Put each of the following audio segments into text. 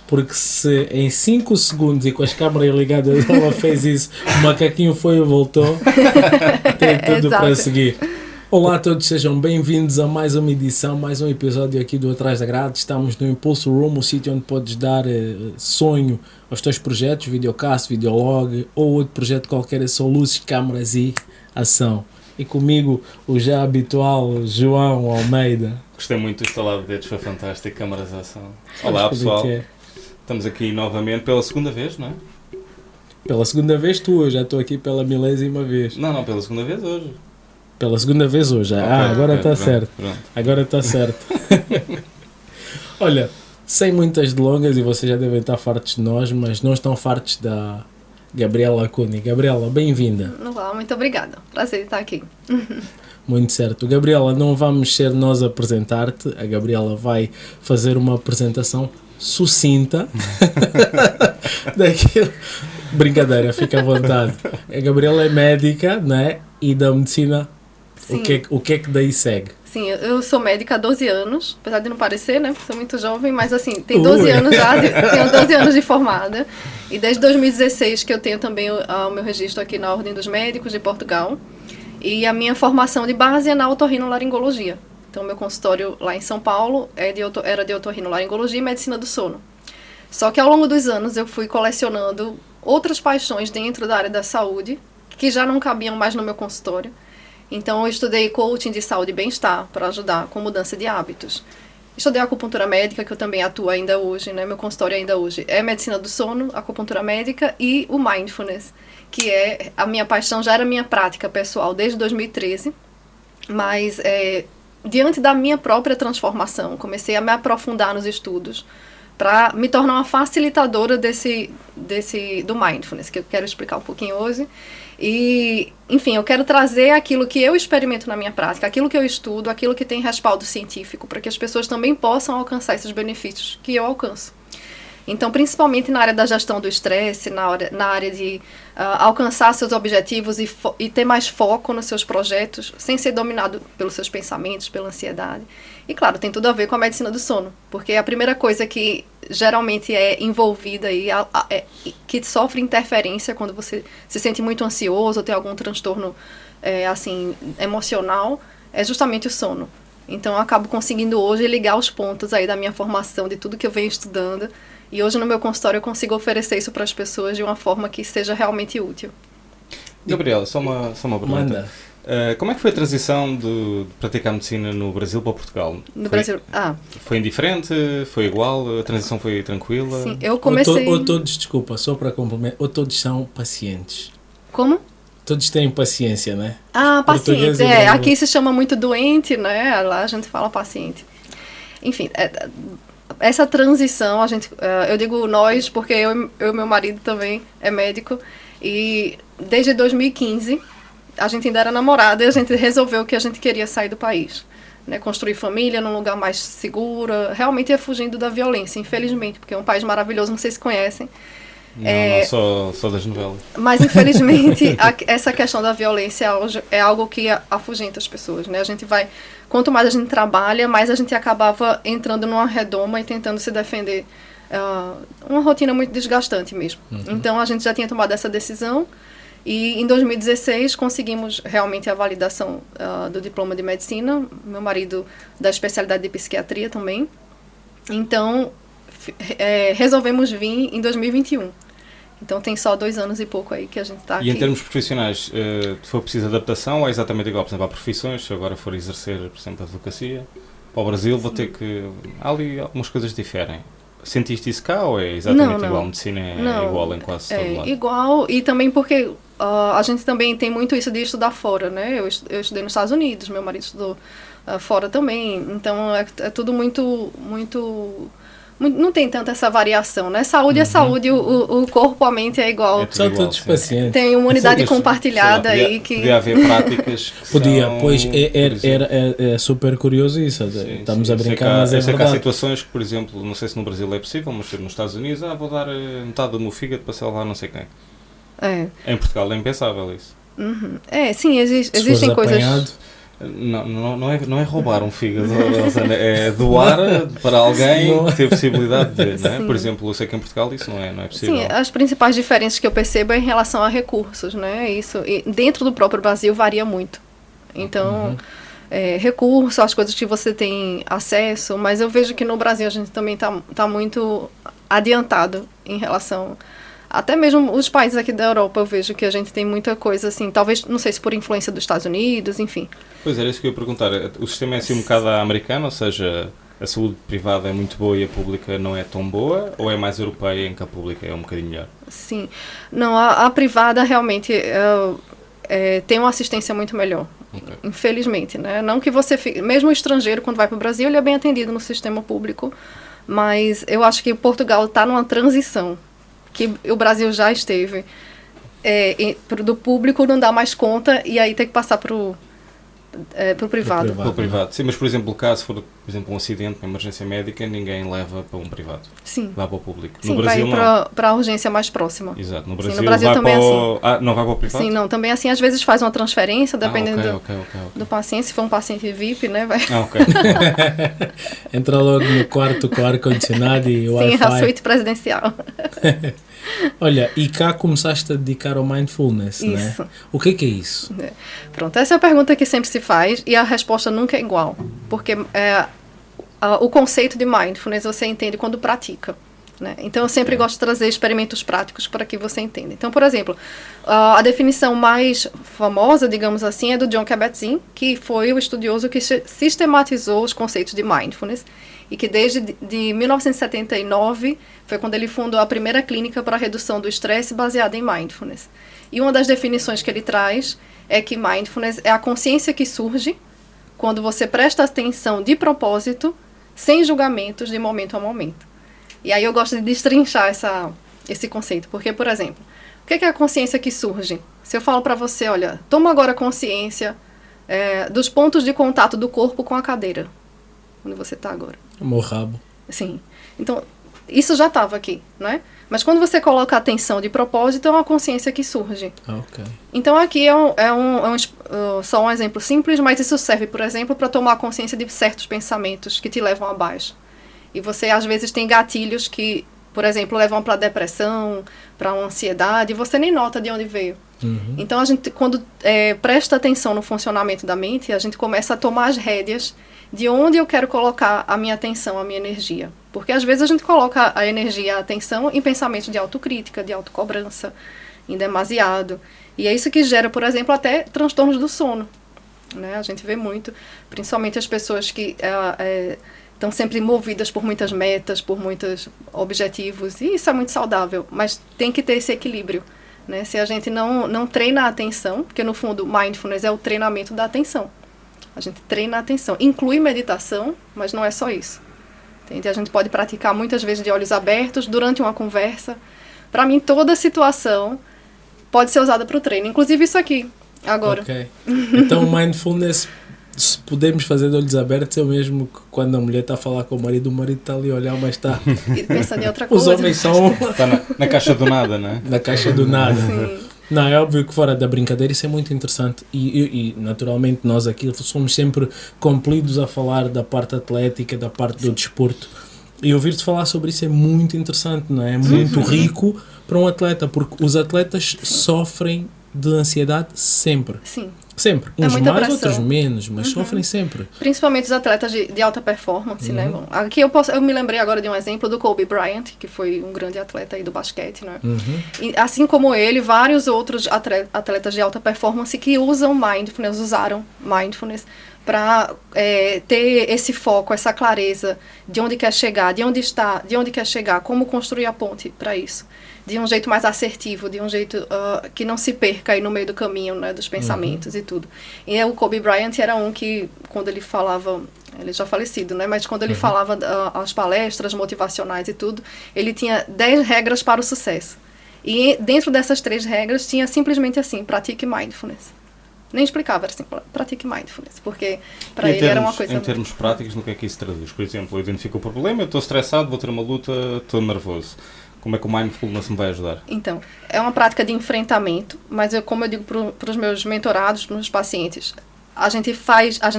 porque se em 5 segundos e com as câmaras ligadas ela fez isso, o macaquinho foi e voltou, tem tudo para seguir. Olá a todos, sejam bem-vindos a mais uma edição, mais um episódio aqui do Atrás da Grade. Estamos no Impulso Room, o sítio onde podes dar sonho aos teus projetos, videocast, videolog ou outro projeto qualquer, é só luzes, câmaras e ação. E comigo o já habitual João Almeida. Gostei muito do instalado de dedos, foi fantástico, câmaras de ação. Olá pessoal, estamos aqui novamente pela segunda vez, não é? Pela segunda vez eu já estou aqui pela milésima vez. Não, pela segunda vez hoje. Pela segunda vez hoje. Okay, agora está certo. Pronto. Agora está certo. Olha, sem muitas delongas, e vocês já devem estar fartos de nós, mas não estão fartos da Gabriela Cuni. Gabriela, bem-vinda. Olá, muito obrigada. Prazer de estar aqui. Muito certo. Gabriela, não vamos ser nós a apresentar-te. A Gabriela vai fazer uma apresentação sucinta daquilo. Brincadeira, fica à vontade. A Gabriela é médica, né? E da medicina. O que é que daí segue? Sim, eu sou médica há 12 anos, apesar de não parecer, né? Sou muito jovem, mas assim, tenho 12 anos já, tenho 12 anos de formada. E desde 2016 que eu tenho também o meu registro aqui na Ordem dos Médicos de Portugal. E a minha formação de base é na otorrinolaringologia. Então, meu consultório lá em São Paulo era de otorrinolaringologia e medicina do sono. Só que ao longo dos anos eu fui colecionando outras paixões dentro da área da saúde, que já não cabiam mais no meu consultório. Então, eu estudei coaching de saúde e bem-estar para ajudar com mudança de hábitos. Estudei acupuntura médica, que eu também atuo ainda hoje, né? Meu consultório ainda hoje é medicina do sono, acupuntura médica e o mindfulness, que é a minha paixão, já era minha prática pessoal desde 2013, mas diante da minha própria transformação, comecei a me aprofundar nos estudos para me tornar uma facilitadora do mindfulness, que eu quero explicar um pouquinho hoje. E, enfim, eu quero trazer aquilo que eu experimento na minha prática, aquilo que eu estudo, aquilo que tem respaldo científico, para que as pessoas também possam alcançar esses benefícios que eu alcanço. Então, principalmente na área da gestão do estresse, na área de alcançar seus objetivos e ter mais foco nos seus projetos, sem ser dominado pelos seus pensamentos, pela ansiedade. E, claro, tem tudo a ver com a medicina do sono, porque a primeira coisa que geralmente é envolvida aí, que sofre interferência quando você se sente muito ansioso ou tem algum transtorno emocional, é justamente o sono. Então, eu acabo conseguindo hoje ligar os pontos aí da minha formação, de tudo que eu venho estudando. E hoje no meu consultório eu consigo oferecer isso para as pessoas de uma forma que seja realmente útil. Gabriela, só uma pergunta. Como é que foi a transição de praticar medicina no Brasil para Portugal? Brasil? Foi indiferente? Foi igual? A transição foi tranquila? Sim, eu comecei... Ou todos, desculpa, só para complementar, ou todos são pacientes? Como? Todos têm paciência, né? Paciente. Aqui se chama muito doente, né? Lá a gente fala paciente. Enfim, essa transição, eu digo nós, porque eu e meu marido também é médico, e desde 2015, a gente ainda era namorado e a gente resolveu que a gente queria sair do país, né? Construir família num lugar mais seguro, realmente ia fugindo da violência, infelizmente, porque é um país maravilhoso, não sei se conhecem. Não, só das novelas. Mas, infelizmente, essa questão da violência é algo que afugenta as pessoas, né? Quanto mais a gente trabalha, mais a gente acabava entrando numa redoma e tentando se defender. Uma rotina muito desgastante mesmo. Uhum. Então, a gente já tinha tomado essa decisão e, em 2016, conseguimos realmente a validação do diploma de medicina. Meu marido da especialidade de psiquiatria também. Então, resolvemos vir em 2021. Então tem só 2 anos e pouco aí que a gente está aqui. E em termos profissionais, foi preciso adaptação ou é exatamente igual? Por exemplo, há profissões, se agora for exercer, por exemplo, a advocacia, para o Brasil vou ter que... Há ali algumas coisas diferem. Sentiste isso cá ou é exatamente igual? A medicina é igual em quase todo lado? É igual, e também porque a gente também tem muito isso de estudar fora, né? Eu estudei nos Estados Unidos, meu marido estudou fora também, então é tudo muito... Não tem tanta essa variação, né? Saúde é saúde, o corpo, a mente é igual. São todos pacientes. Tem imunidade compartilhada aí que... Podia haver práticas que Podia, pois é super curioso isso. Sim, estamos a brincar, mas é verdade. Que há situações que, por exemplo, não sei se no Brasil é possível, mas nos Estados Unidos, vou dar metade do meu fígado para salvar não sei quem. Em Portugal é impensável isso. Uhum. Sim, existem coisas... Não é roubar um fígado, Rosana, é doar para alguém que tem a possibilidade de, não é? Por exemplo, eu sei que em Portugal isso não é possível. Sim, as principais diferenças que eu percebo é em relação a recursos, né? Isso, e dentro do próprio Brasil varia muito. Então, recursos, as coisas que você tem acesso, mas eu vejo que no Brasil a gente também tá muito adiantado em relação... Até mesmo os países aqui da Europa, eu vejo que a gente tem muita coisa assim, talvez, não sei se por influência dos Estados Unidos, enfim. Pois era isso que eu ia perguntar. O sistema é assim um bocado americano, ou seja, a saúde privada é muito boa e a pública não é tão boa, ou é mais europeia em que a pública é um bocadinho melhor? Sim. Não, a privada realmente tem uma assistência muito melhor. Okay. Infelizmente, né? Não que você fique... Mesmo o estrangeiro, quando vai para o Brasil, ele é bem atendido no sistema público, mas eu acho que Portugal está numa transição, que o Brasil já esteve, do público não dá mais conta e aí tem que passar para o privado. Para o privado. Sim, mas por exemplo, caso for por exemplo, um acidente, uma emergência médica, ninguém leva para um privado. Sim. Vai para o público. Sim, no Brasil vai para a urgência mais próxima. Exato. No Brasil, sim, no Brasil vai também para o... não vai para o privado? Sim, não. Também assim, às vezes faz uma transferência, dependendo okay. do paciente. Se for um paciente VIP, né? Vai... ok. Entra logo no quarto com ar-condicionado e o Wi-Fi. Sim, a suíte presidencial. Olha, e cá começaste a dedicar ao mindfulness, isso. Né? O que é isso? Pronto, essa é a pergunta que sempre se faz e a resposta nunca é igual. Porque o conceito de mindfulness você entende quando pratica. Né? Então, eu sempre gosto de trazer experimentos práticos para que você entenda. Então, por exemplo, a definição mais famosa, digamos assim, é do Jon Kabat-Zinn, que foi o estudioso que sistematizou os conceitos de mindfulness e que desde de 1979 foi quando ele fundou a primeira clínica para a redução do estresse baseada em mindfulness. E uma das definições que ele traz é que mindfulness é a consciência que surge quando você presta atenção de propósito, sem julgamentos de momento a momento. E aí eu gosto de destrinchar esse conceito, porque, por exemplo, o que é a consciência que surge? Se eu falo para você, olha, toma agora consciência dos pontos de contato do corpo com a cadeira, onde você está agora. O meu rabo. Sim. Então, isso já estava aqui, né? Mas quando você coloca a atenção de propósito, é uma consciência que surge. Okay. Então, aqui só um exemplo simples, mas isso serve, por exemplo, para tomar consciência de certos pensamentos que te levam abaixo. E você, às vezes, tem gatilhos que, por exemplo, levam para a depressão, para uma ansiedade, e você nem nota de onde veio. Uhum. Então, a gente, quando presta atenção no funcionamento da mente, a gente começa a tomar as rédeas de onde eu quero colocar a minha atenção, a minha energia. Porque, às vezes, a gente coloca a energia, a atenção em pensamentos de autocrítica, de autocobrança, em demasiado. E é isso que gera, por exemplo, até transtornos do sono. Né? A gente vê muito, principalmente as pessoas que... estão sempre movidas por muitas metas, por muitos objetivos, e isso é muito saudável, mas tem que ter esse equilíbrio, né? Se a gente não treina a atenção, porque no fundo mindfulness é o treinamento da atenção, a gente treina a atenção, inclui meditação, mas não é só isso, entende? A gente pode praticar muitas vezes de olhos abertos, durante uma conversa. Para mim, toda situação pode ser usada para o treino, inclusive isso aqui, agora. Ok. Então, mindfulness... Se podemos fazer de olhos abertos, é o mesmo que quando a mulher está a falar com o marido está ali a olhar, mas está... E pensando em outra coisa. Os homens são... Está na caixa do nada, não é? Na caixa do nada. Sim. Não, é óbvio que fora da brincadeira isso é muito interessante e naturalmente nós aqui somos sempre compelidos a falar da parte atlética, da parte do desporto. E ouvir-te falar sobre isso é muito interessante, não é? É muito rico para um atleta, porque os atletas sofrem de ansiedade sempre. Sim. Sempre. Uns mais, pressão. Outros menos, mas sofrem sempre. Principalmente os atletas de alta performance, né? Bom, aqui eu me lembrei agora de um exemplo do Kobe Bryant, que foi um grande atleta aí do basquete, né? E, assim como ele, vários outros atletas de alta performance que usaram mindfulness para ter esse foco, essa clareza de onde quer chegar, de onde está, de onde quer chegar, como construir a ponte para isso. De um jeito mais assertivo, de um jeito que não se perca aí no meio do caminho, né, dos pensamentos e tudo. E o Kobe Bryant era um que, quando ele falava, ele já falecido, né, mas quando ele falava as palestras motivacionais e tudo, ele tinha 10 regras para o sucesso. E dentro dessas 3 regras tinha simplesmente assim, pratique mindfulness. Nem explicava, era assim, pratique mindfulness, porque para ele era uma coisa... Em termos práticos, no que é que isso traduz? Por exemplo, eu identifico o problema, eu estou estressado, vou ter uma luta, estou nervoso. Como é que o mindfulness me vai ajudar? Então, é uma prática de enfrentamento, mas como eu digo para os meus mentorados, para os meus pacientes, a gente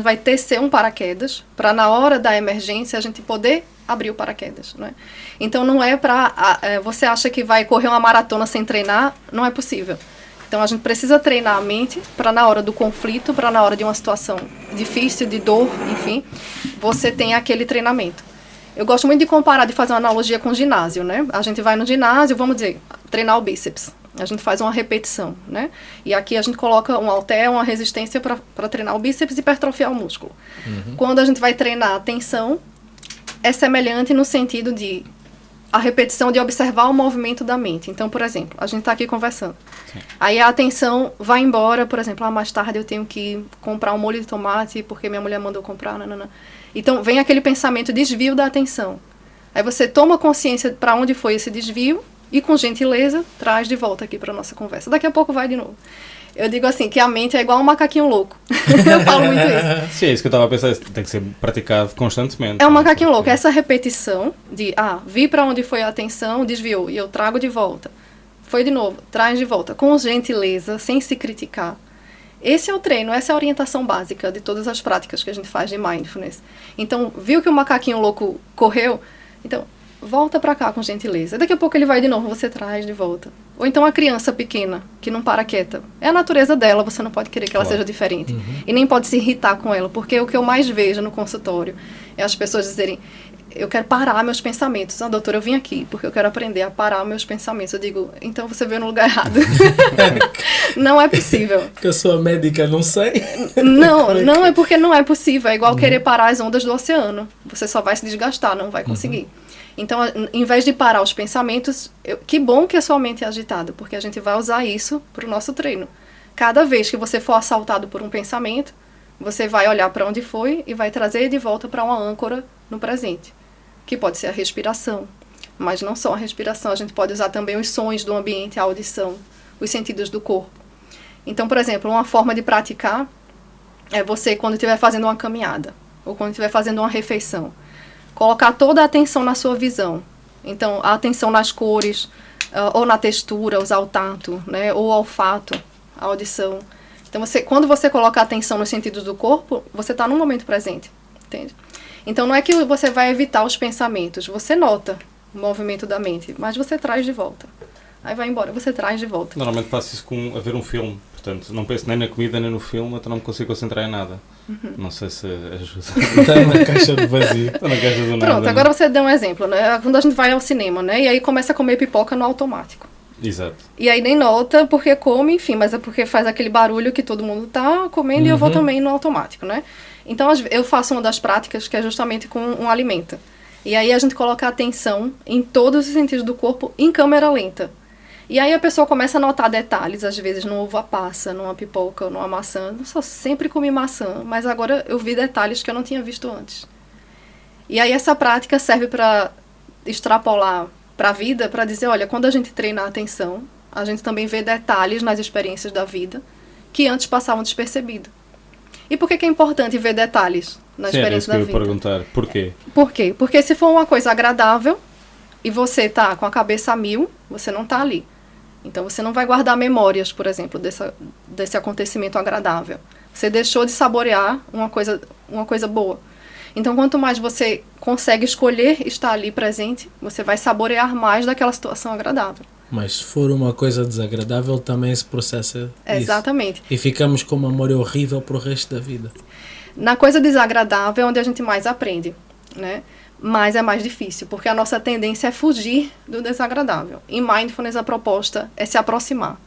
vai tecer um paraquedas para na hora da emergência a gente poder abrir o paraquedas, não é? Então não é você acha que vai correr uma maratona sem treinar, não é possível. Então a gente precisa treinar a mente para na hora do conflito, para na hora de uma situação difícil, de dor, enfim, você tem aquele treinamento. Eu gosto muito de comparar, de fazer uma analogia com o ginásio, né? A gente vai no ginásio, vamos dizer, treinar o bíceps. A gente faz uma repetição, né? E aqui a gente coloca um halter, uma resistência para treinar o bíceps e hipertrofiar o músculo. Quando a gente vai treinar a tensão, é semelhante no sentido de a repetição de observar o movimento da mente. Então, por exemplo, a gente está aqui conversando. Sim. Aí a atenção vai embora, por exemplo, mais tarde eu tenho que comprar um molho de tomate porque minha mulher mandou comprar. Nanana. Então, vem aquele pensamento, desvio da atenção. Aí você toma consciência para onde foi esse desvio e, com gentileza, traz de volta aqui para a nossa conversa. Daqui a pouco vai de novo. Eu digo assim, que a mente é igual um macaquinho louco. Eu falo muito isso. Sim, é isso que eu estava a pensar, tem que ser praticado constantemente. É um macaquinho louco, essa repetição de, vi para onde foi a atenção, desviou, e eu trago de volta. Foi de novo, traz de volta, com gentileza, sem se criticar. Esse é o treino, essa é a orientação básica de todas as práticas que a gente faz de mindfulness. Então, viu que o macaquinho louco correu? Então, volta para cá com gentileza. Daqui a pouco ele vai de novo, você traz de volta. Ou então a criança pequena, que não para quieta. É a natureza dela, você não pode querer que ela seja diferente. E nem pode se irritar com ela, porque o que eu mais vejo no consultório é as pessoas dizerem, eu quero parar meus pensamentos. Doutora, eu vim aqui porque eu quero aprender a parar meus pensamentos. Eu digo, então você veio no lugar errado. Não é possível. Que eu sou médica, não sei. Não é porque não é possível. É igual querer parar as ondas do oceano. Você só vai se desgastar, não vai conseguir. Então, em vez de parar os pensamentos, que bom que a sua mente é agitada, porque a gente vai usar isso para o nosso treino. Cada vez que você for assaltado por um pensamento, você vai olhar para onde foi e vai trazer de volta para uma âncora no presente, que pode ser a respiração. Mas não só a respiração, a gente pode usar também os sons do ambiente, a audição, os sentidos do corpo. Então, por exemplo, uma forma de praticar é você, quando estiver fazendo uma caminhada, ou quando estiver fazendo uma refeição, colocar toda a atenção na sua visão. Então, a atenção nas cores, ou na textura, usar o tato, né? Ou o olfato, a audição. Então, quando você coloca a atenção nos sentidos do corpo, você está no momento presente, entende? Então, não é que você vai evitar os pensamentos, você nota o movimento da mente, mas você traz de volta. Aí vai embora, você traz de volta. Normalmente faço isso a ver um filme, portanto, não penso nem na comida nem no filme, então não me consigo concentrar em nada. Não sei se ajuda. Está na caixa de vazio. Está na caixa do nada. Pronto, agora você deu um exemplo, né? Quando a gente vai ao cinema, né? E aí começa a comer pipoca no automático. Exato. E aí nem nota porque come, enfim, mas é porque faz aquele barulho que todo mundo tá comendo e eu vou também no automático, né? Então eu faço uma das práticas que é justamente com um alimento. E aí a gente coloca a atenção em todos os sentidos do corpo em câmera lenta. E aí a pessoa começa a notar detalhes, às vezes no ovo a passa, numa pipoca, numa maçã. Eu só sempre comi maçã, mas agora eu vi detalhes que eu não tinha visto antes. E aí essa prática serve para extrapolar para a vida, para dizer, olha, quando a gente treina a atenção, a gente também vê detalhes nas experiências da vida que antes passavam despercebido. E por que é importante ver detalhes na experiência da vida? Sim, é isso que eu ia perguntar. Por quê? Por quê? Porque se for uma coisa agradável e você está com a cabeça a mil, você não está ali. Então, você não vai guardar memórias, por exemplo, desse acontecimento agradável. Você deixou de saborear uma coisa boa. Então, quanto mais você consegue escolher estar ali presente, você vai saborear mais daquela situação agradável. Mas se for uma coisa desagradável, também se processa Exatamente. Isso. E ficamos com uma memória horrível para o resto da vida. Na coisa desagradável é onde a gente mais aprende, né? Mas é mais difícil, porque a nossa tendência é fugir do desagradável. Em Mindfulness, a proposta é se aproximar.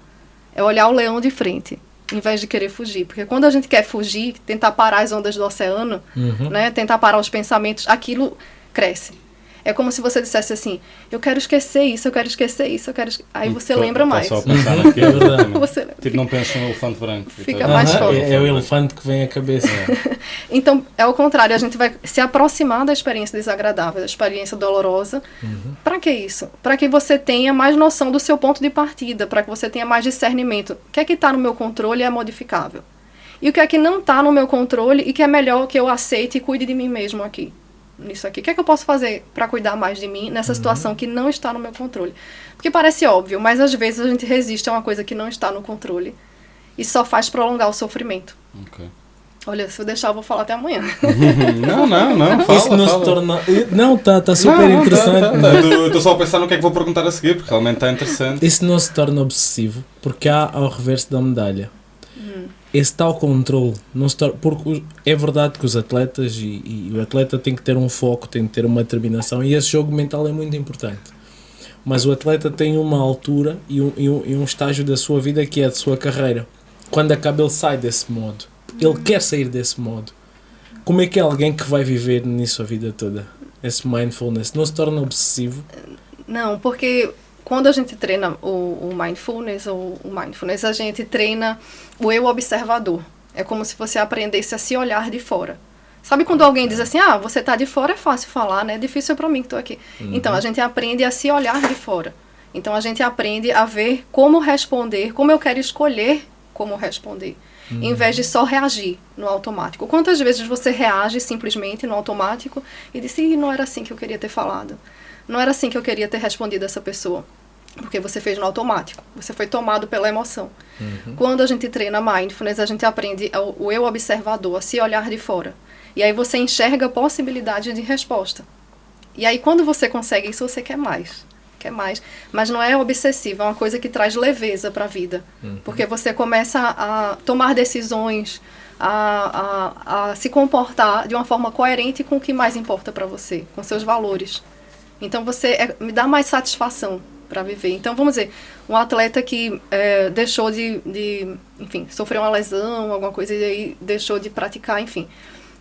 É olhar o leão de frente, em vez de querer fugir. Porque quando a gente quer fugir, tentar parar as ondas do oceano, né, tentar parar os pensamentos, aquilo cresce. É como se você dissesse assim, eu quero esquecer isso, eu quero esquecer isso, eu quero... Aí você lembra mais. Só pensar naquilo. Você lembra. Tipo, não penso no elefante branco. Fica mais forte. É o elefante que vem à cabeça. Então, é o contrário, a gente vai se aproximar da experiência desagradável, da experiência dolorosa. Para que isso? Para que você tenha mais noção do seu ponto de partida, para que você tenha mais discernimento. O que é que está no meu controle e é modificável? E o que é que não está no meu controle e que é melhor que eu aceite e cuide de mim mesmo aqui? Nisso aqui. O que é que eu posso fazer para cuidar mais de mim nessa situação que não está no meu controle? Porque parece óbvio, mas às vezes a gente resiste a uma coisa que não está no controle e só faz prolongar o sofrimento. Okay. Olha, se eu deixar, eu vou falar até amanhã. Não, fala. Isso não se torna... Não, está super interessante. Estou só a pensar no que é que vou perguntar a seguir, porque realmente está interessante. Isso não se torna obsessivo, porque há ao reverso da medalha. Esse tal controle, não se torna, porque é verdade que os atletas e o atleta tem que ter um foco, tem que ter uma determinação, e esse jogo mental é muito importante. Mas o atleta tem uma altura e um estágio da sua vida que é a sua carreira. Quando acaba, ele sai desse modo. Ele quer sair desse modo. Como é que é alguém que vai viver nisso a vida toda? Esse mindfulness não se torna obsessivo? Não, porque quando a gente treina o mindfulness, a gente treina o eu observador. É como se você aprendesse a se olhar de fora. Sabe quando alguém diz assim, você tá de fora, é fácil falar, né? É difícil para mim que estou aqui. Então, a gente aprende a se olhar de fora. Então, a gente aprende a ver como responder, como eu quero escolher como responder, em vez de só reagir no automático. Quantas vezes você reage simplesmente no automático e diz, não era assim que eu queria ter falado. Não era assim que eu queria ter respondido a essa pessoa. Porque você fez no automático. Você foi tomado pela emoção. Quando a gente treina mindfulness, a gente aprende o eu observador, a se olhar de fora. E aí você enxerga a possibilidade de resposta. E aí quando você consegue isso, você quer mais. Mas não é obsessivo, é uma coisa que traz leveza para a vida. Porque você começa a tomar decisões, a se comportar de uma forma coerente com o que mais importa para você, com seus valores. Então me dá mais satisfação para viver. Então vamos dizer, um atleta que deixou enfim, sofreu uma lesão, alguma coisa, e aí deixou de praticar, enfim.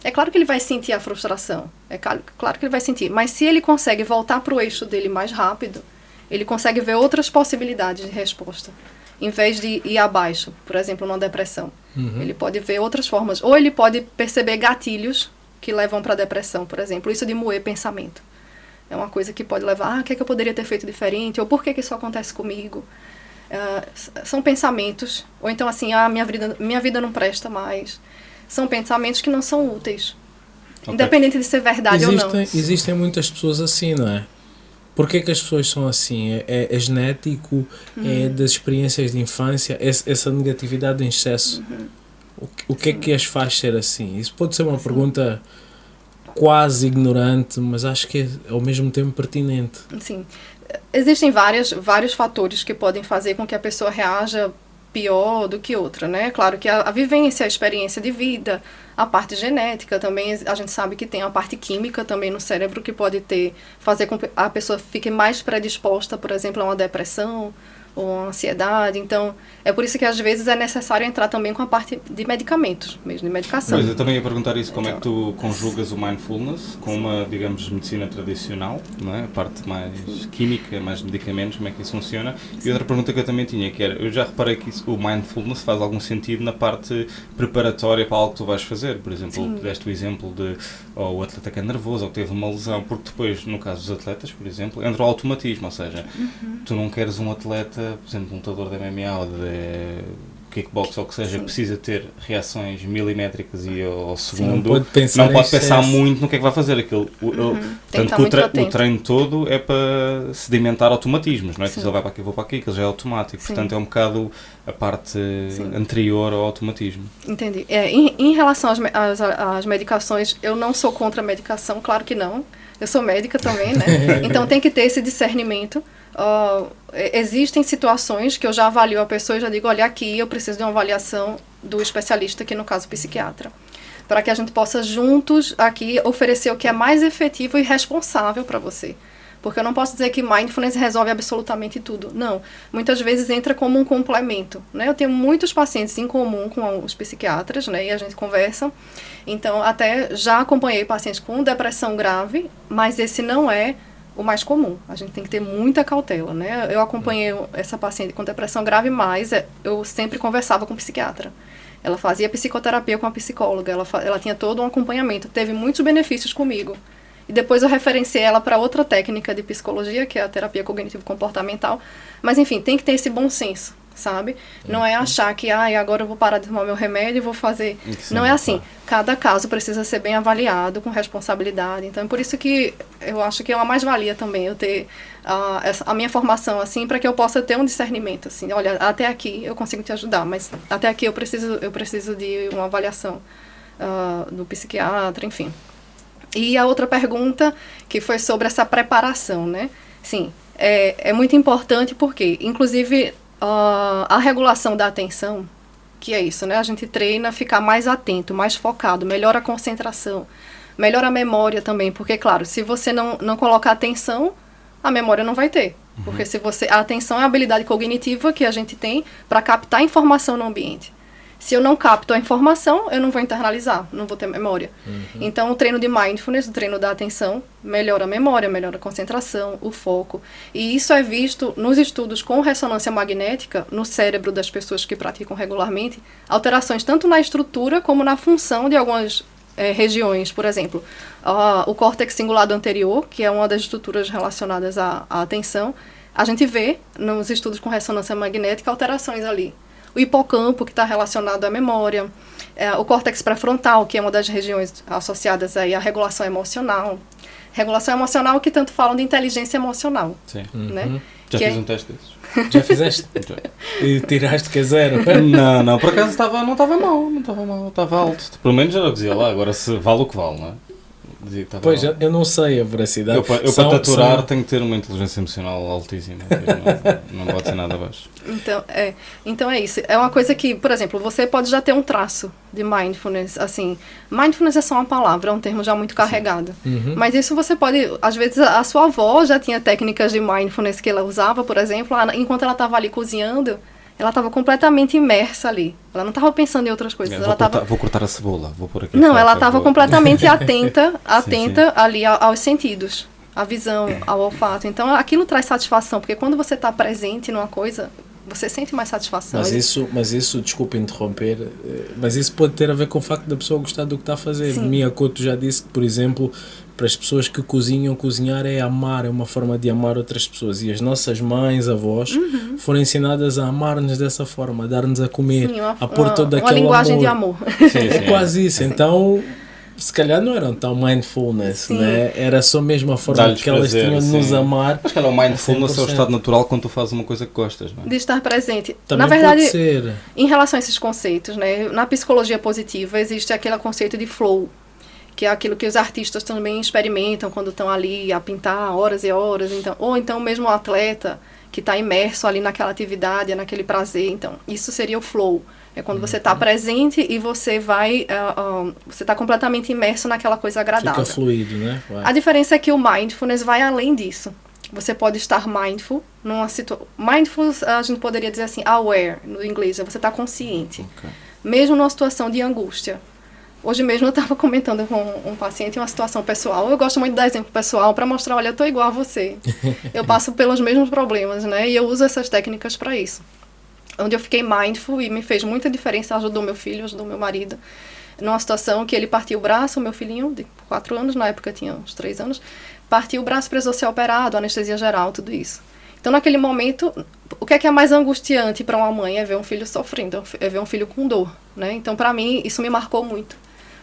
É claro que ele vai sentir a frustração, claro que ele vai sentir, mas se ele consegue voltar para o eixo dele mais rápido, ele consegue ver outras possibilidades de resposta, em vez de ir abaixo, por exemplo, numa depressão. Ele pode ver outras formas, ou ele pode perceber gatilhos que levam para a depressão, por exemplo, isso de moer pensamento. É uma coisa que pode levar, o que é que eu poderia ter feito diferente, ou por que isso acontece comigo? São pensamentos, ou então assim, minha vida não presta mais. São pensamentos que não são úteis. Okay. Independente de ser verdade ou não. Existem muitas pessoas assim, não é? Porquê que as pessoas são assim? É genético? É das experiências de infância? Essa negatividade em excesso? O que é que as faz ser assim? Isso pode ser uma pergunta quase ignorante, mas acho que é ao mesmo tempo pertinente. Sim. Existem vários fatores que podem fazer com que a pessoa reaja pior do que outra, né? Claro que a vivência, a experiência de vida, a parte genética também, a gente sabe que tem a parte química também no cérebro que pode fazer com que a pessoa fique mais predisposta, por exemplo, a uma depressão ou uma ansiedade. Então, é por isso que às vezes é necessário entrar também com a parte de medicamentos, mesmo de medicação. Mas eu também ia perguntar isso, como é que tu conjugas o mindfulness com uma, digamos, medicina tradicional, não é? A parte mais química, mais medicamentos, como é que isso funciona? E outra pergunta que eu também tinha, que era, eu já reparei que o mindfulness faz algum sentido na parte preparatória para algo que tu vais fazer. Por exemplo, deste o exemplo de o atleta que é nervoso ou que teve uma lesão, porque depois, no caso dos atletas, por exemplo, entra o automatismo, ou seja, tu não queres um atleta, por exemplo, um lutador de MMA ou de kickbox ou o que seja, precisa ter reações milimétricas e ao segundo, não pode pensar muito no que é que vai fazer aquilo. Portanto, o treino todo é para sedimentar automatismos, não é? Que ele vai para aqui, vou para aqui, que ele já é automático. Sim. Portanto, é um bocado a parte anterior ao automatismo. Entendi. Em relação às medicações, eu não sou contra a medicação, claro que não. Eu sou médica também, né? Então tem que ter esse discernimento. Existem situações que eu já avalio a pessoa e já digo, olha, aqui eu preciso de uma avaliação do especialista, aqui no caso psiquiatra, para que a gente possa juntos aqui oferecer o que é mais efetivo e responsável para você. Porque eu não posso dizer que mindfulness resolve absolutamente tudo. Não. Muitas vezes entra como um complemento, né? Eu tenho muitos pacientes em comum com os psiquiatras, né? E a gente conversa. Então, até já acompanhei pacientes com depressão grave, mas esse não é o mais comum. A gente tem que ter muita cautela, né? Eu acompanhei essa paciente com depressão grave, mas eu sempre conversava com o psiquiatra. Ela fazia psicoterapia com a psicóloga, ela tinha todo um acompanhamento, teve muitos benefícios comigo. E depois eu referenciei ela para outra técnica de psicologia, que é a terapia cognitivo-comportamental. Mas, enfim, tem que ter esse bom senso, sabe? Não é achar que, agora eu vou parar de tomar meu remédio e vou fazer... Não é assim. Cada caso precisa ser bem avaliado, com responsabilidade. Então, é por isso que eu acho que é uma mais-valia também eu ter a minha formação, assim, para que eu possa ter um discernimento, assim. Olha, até aqui eu consigo te ajudar, mas até aqui eu preciso de uma avaliação do psiquiatra, enfim. E a outra pergunta, que foi sobre essa preparação, né? Sim, é muito importante porque, inclusive, a regulação da atenção, que é isso, né? A gente treina a ficar mais atento, mais focado, melhora a concentração, melhora a memória também, porque, claro, se você não colocar atenção, a memória não vai ter. Porque a atenção é a habilidade cognitiva que a gente tem para captar informação no ambiente. Se eu não capto a informação, eu não vou internalizar, não vou ter memória. Então, o treino de mindfulness, o treino da atenção, melhora a memória, melhora a concentração, o foco. E isso é visto nos estudos com ressonância magnética, no cérebro das pessoas que praticam regularmente, alterações tanto na estrutura como na função de algumas regiões. Por exemplo, o córtex cingulado anterior, que é uma das estruturas relacionadas à atenção, a gente vê nos estudos com ressonância magnética alterações ali. O hipocampo, que está relacionado à memória, o córtex pré-frontal, que é uma das regiões associadas aí à regulação emocional. Regulação emocional que tanto falam de inteligência emocional. Sim. Né? Já fiz um teste desses. Já fizeste? E tiraste que é 0? Não, por acaso não estava mal, estava alto. Pelo menos eu dizia lá, agora se vale o que vale, não é? Dizia que Pois, alto. eu não sei a veracidade. Eu para taturar tenho que ter uma inteligência emocional altíssima, não pode ser nada abaixo. Então é isso. É uma coisa que, por exemplo, você pode já ter um traço de mindfulness, assim. Mindfulness é só uma palavra, é um termo já muito carregado. Mas isso você pode, às vezes a sua avó já tinha técnicas de mindfulness que ela usava, por exemplo, enquanto ela estava ali cozinhando, ela estava completamente imersa ali. Ela não estava pensando em outras coisas. Vou cortar a cebola, vou pôr aqui. Não, ela estava completamente atenta sim. ali aos sentidos, à visão, ao olfato. Então, aquilo traz satisfação, porque quando você está presente numa coisa, você sente mais satisfação. Mas isso, desculpa interromper, mas isso pode ter a ver com o facto da pessoa gostar do que está a fazer. Sim. Mia Couto já disse que, por exemplo, para as pessoas que cozinham, cozinhar é amar, é uma forma de amar outras pessoas. E as nossas mães, avós, foram ensinadas a amar-nos dessa forma, a dar-nos a comer, Sim, a pôr todo aquele amor. Uma linguagem de amor. É quase isso. Então, se calhar não eram tão mindfulness, né? Era só mesmo a forma que elas tinham de nos amar. Acho que o mindfulness é o estado natural quando tu fazes uma coisa que gostas, não é? De estar presente. Também na verdade, pode ser. Em relação a esses conceitos, né? Na psicologia positiva existe aquele conceito de flow, que é aquilo que os artistas também experimentam quando estão ali a pintar horas e horas. Ou então mesmo o atleta que está imerso ali naquela atividade, naquele prazer. Então, isso seria o flow. É quando você está presente e você você está completamente imerso naquela coisa agradável. Fica fluido, né? Vai. A diferença é que o mindfulness vai além disso. Você pode estar mindful numa situação... Mindful, a gente poderia dizer assim, aware, no inglês. Você está consciente. Okay. Mesmo numa situação de angústia. Hoje mesmo eu estava comentando com um paciente uma situação pessoal. Eu gosto muito de dar exemplo pessoal para mostrar, olha, eu estou igual a você. Eu passo pelos mesmos problemas, né? E eu uso essas técnicas para isso. Onde eu fiquei mindful e me fez muita diferença, ajudou meu filho, ajudou meu marido. Numa situação que ele partiu o braço, o meu filhinho de 4 anos, na época tinha uns 3 anos, partiu o braço, precisou ser operado, anestesia geral, tudo isso. Então, naquele momento, o que é mais angustiante para uma mãe é ver um filho sofrendo, é ver um filho com dor, né? Então, para mim, isso me marcou muito.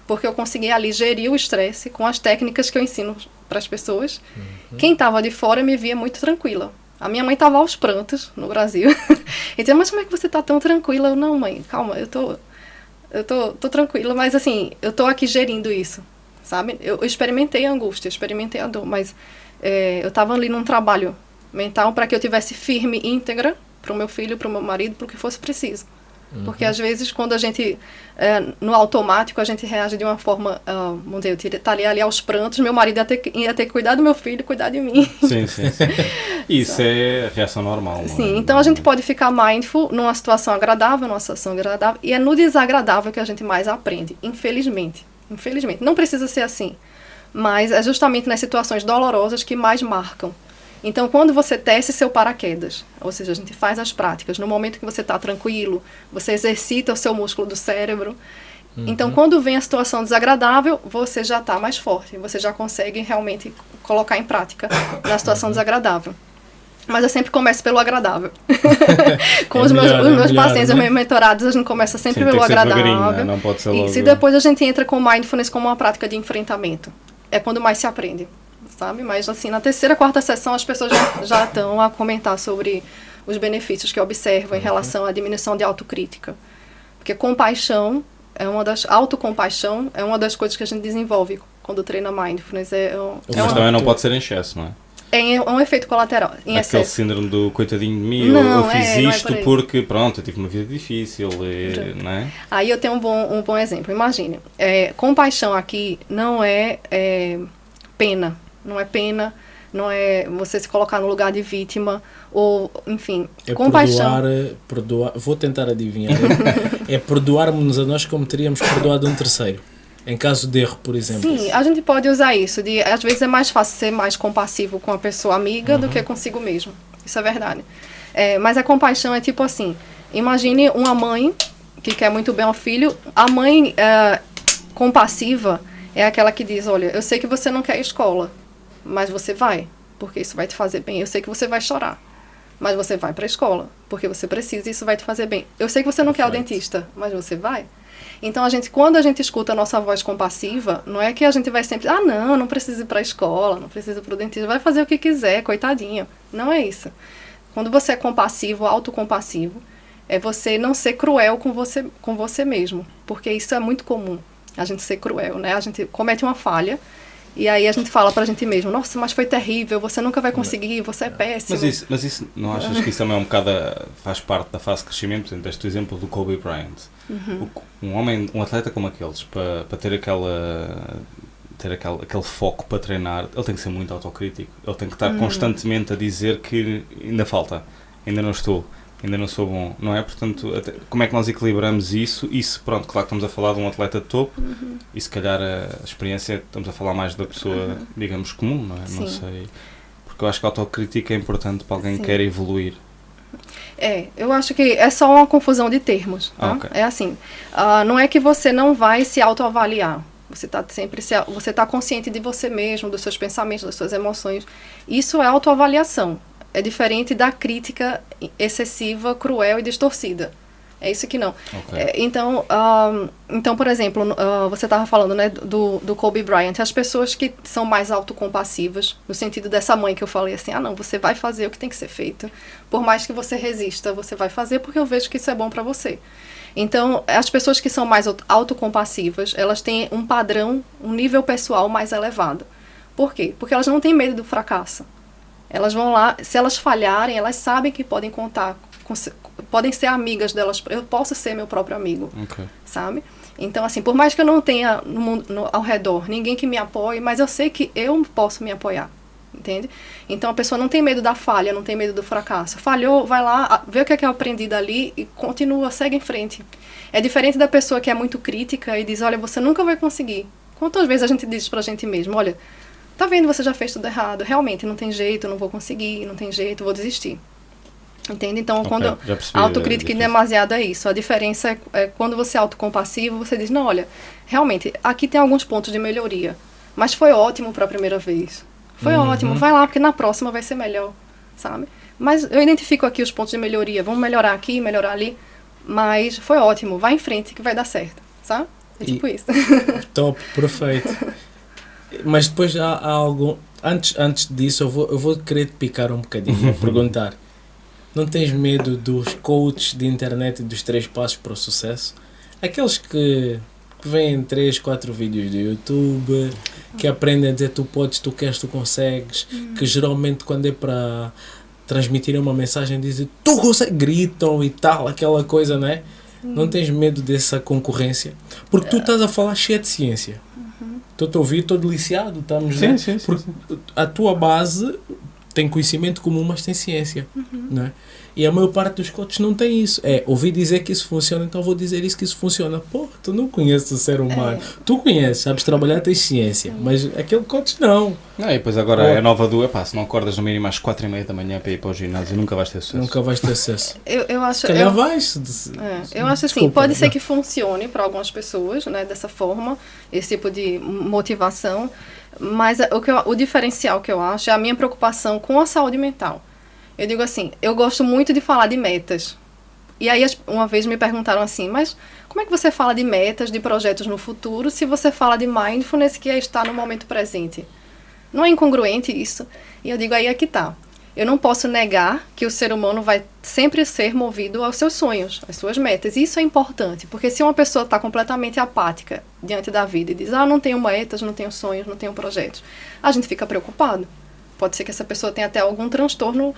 Porque eu consegui ali gerir o estresse com as técnicas que eu ensino para as pessoas. Quem estava de fora me via muito tranquila. A minha mãe estava aos prantos no Brasil. E dizia, mas como é que você está tão tranquila? Eu, não, mãe, calma, eu tô tranquila, mas assim, eu tô aqui gerindo isso, sabe? Eu experimentei a angústia, experimentei a dor, mas eu estava ali num trabalho mental para que eu tivesse firme, íntegra, para o meu filho, para o meu marido, para o que fosse preciso. Porque às vezes quando a gente, no automático, a gente reage de uma forma, vamos dizer, eu estaria ali aos prantos, meu marido ia ter que cuidar do meu filho, cuidar de mim. Sim. Isso é reação normal. Sim, então a gente pode ficar mindful numa situação agradável, e é no desagradável que a gente mais aprende, infelizmente. Não precisa ser assim, mas é justamente nas situações dolorosas que mais marcam. Então, quando você tece seu paraquedas, ou seja, a gente faz as práticas, no momento que você está tranquilo, você exercita o seu músculo do cérebro. Então, quando vem a situação desagradável, você já está mais forte, você já consegue realmente colocar em prática na situação desagradável. Mas eu sempre começo pelo agradável. Com os meus pacientes, os meus mentorados, a gente começa sempre pelo agradável. Né? Não pode ser logo... E depois a gente entra com o mindfulness como uma prática de enfrentamento. É quando mais se aprende. Sabe? Mas assim, na terceira, quarta sessão as pessoas já estão a comentar sobre os benefícios que observam em relação à diminuição de autocrítica. Porque compaixão autocompaixão é uma das coisas que a gente desenvolve quando treina Mindfulness. Mas também não pode ser em excesso, não é? É um efeito colateral, em excesso. Aquele síndrome do coitadinho de mim, eu fiz isto porque, pronto, eu tive uma vida difícil, não é? Aí eu tenho um bom exemplo. Imagine, compaixão aqui não é pena, não é você se colocar no lugar de vítima, ou, enfim, compaixão. Perdoar, vou tentar adivinhar. É perdoarmos a nós como teríamos perdoado um terceiro. Em caso de erro, por exemplo. Sim, a gente pode usar isso. Às vezes é mais fácil ser mais compassivo com a pessoa amiga do que consigo mesmo. Isso é verdade. Mas a compaixão é tipo assim, imagine uma mãe que quer muito bem ao filho. A mãe compassiva é aquela que diz, olha, eu sei que você não quer escola, mas você vai, porque isso vai te fazer bem. Eu sei que você vai chorar, mas você vai para a escola, porque você precisa e isso vai te fazer bem. Eu sei que você não quer o dentista, mas você vai. Então, quando a gente escuta a nossa voz compassiva, não é que a gente vai sempre, não preciso ir para a escola, não preciso ir para o dentista, vai fazer o que quiser, coitadinho. Não é isso. Quando você é compassivo, autocompassivo, é você não ser cruel com você mesmo, porque isso é muito comum, a gente ser cruel, né? A gente comete uma falha, e aí a gente fala pra gente mesmo, nossa, mas foi terrível, você nunca vai conseguir, você é péssimo. Mas isso não achas que isso também é um bocado, faz parte da fase de crescimento? Por exemplo, deste exemplo do Kobe Bryant. Um atleta como aqueles, para ter aquele foco para treinar, ele tem que ser muito autocrítico, ele tem que estar constantemente a dizer que ainda falta, ainda não estou, ainda não sou bom, não é? Portanto, como é que nós equilibramos isso? Isso, pronto, claro que estamos a falar de um atleta de topo, e se calhar a experiência, estamos a falar mais da pessoa, digamos, comum, não é? Sim. Não sei, porque eu acho que a autocrítica é importante para alguém que quer evoluir. Eu acho que é só uma confusão de termos, tá? Okay. É assim, não é que você não vai se autoavaliar, você está consciente de você mesmo, dos seus pensamentos, das suas emoções, isso é autoavaliação. É diferente da crítica excessiva, cruel e distorcida. É isso que não. Okay. Então, por exemplo, você estava falando, né, do Kobe Bryant. As pessoas que são mais autocompassivas, no sentido dessa mãe que eu falei assim, não, você vai fazer o que tem que ser feito. Por mais que você resista, você vai fazer porque eu vejo que isso é bom para você. Então, as pessoas que são mais autocompassivas, elas têm um padrão, um nível pessoal mais elevado. Por quê? Porque elas não têm medo do fracasso. Elas vão lá, se elas falharem, elas sabem que podem contar, podem ser amigas delas, eu posso ser meu próprio amigo, sabe? Então, assim, por mais que eu não tenha ao redor ninguém que me apoie, mas eu sei que eu posso me apoiar, entende? Então, a pessoa não tem medo da falha, não tem medo do fracasso. Falhou, vai lá, vê o que eu aprendi dali e continua, segue em frente. É diferente da pessoa que é muito crítica e diz, olha, você nunca vai conseguir. Quantas vezes a gente diz pra gente mesmo, olha, tá vendo, você já fez tudo errado, realmente, não tem jeito, não vou conseguir, não tem jeito, vou desistir. Entende? Então, quando a autocrítica é demasiado é isso. A diferença é quando você é autocompassivo, você diz, não, olha, realmente, aqui tem alguns pontos de melhoria, mas foi ótimo para a primeira vez. Foi ótimo, vai lá, porque na próxima vai ser melhor, sabe? Mas eu identifico aqui os pontos de melhoria, vamos melhorar aqui, melhorar ali, mas foi ótimo, vai em frente que vai dar certo, sabe? É tipo isso. Top, perfeito. Mas depois há algo... Antes disso, eu vou querer te picar um bocadinho, perguntar. Não tens medo dos coaches de internet e dos 3 passos para o sucesso? Aqueles que veem 3, 4 vídeos do YouTube, que aprendem a dizer tu podes, tu queres, tu consegues, que geralmente quando é para transmitir uma mensagem dizem tu consegues, gritam e tal, aquela coisa, não é? Não tens medo dessa concorrência? Porque tu estás a falar cheia de ciência. Estou a ouvir, estou deliciado, estamos, sim, né? Sim. A tua base tem conhecimento comum, mas tem ciência, não é? E a maior parte dos coaches não tem isso. Ouvi dizer que isso funciona, então vou dizer isso que isso funciona. Pô, tu não conheces o ser humano. Tu conheces, sabes trabalhar, tens ciência. Mas aquele coach não. E depois agora é nova do... se não acordas no mínimo às 4h30 da manhã para ir para o ginásio, nunca vais ter sucesso. Nunca vais ter sucesso. Eu acho... Se calhar vais. Eu acho assim, pode ser que funcione para algumas pessoas, né, dessa forma, esse tipo de motivação, mas o diferencial que eu acho é a minha preocupação com a saúde mental. Eu digo assim, eu gosto muito de falar de metas. E aí, uma vez me perguntaram assim, mas como é que você fala de metas, de projetos no futuro, se você fala de mindfulness, que é estar no momento presente? Não é incongruente isso? E eu digo, aí é que tá. Eu não posso negar que o ser humano vai sempre ser movido aos seus sonhos, às suas metas. Isso é importante, porque se uma pessoa está completamente apática diante da vida e diz, não tenho metas, não tenho sonhos, não tenho projetos, a gente fica preocupado. Pode ser que essa pessoa tenha até algum transtorno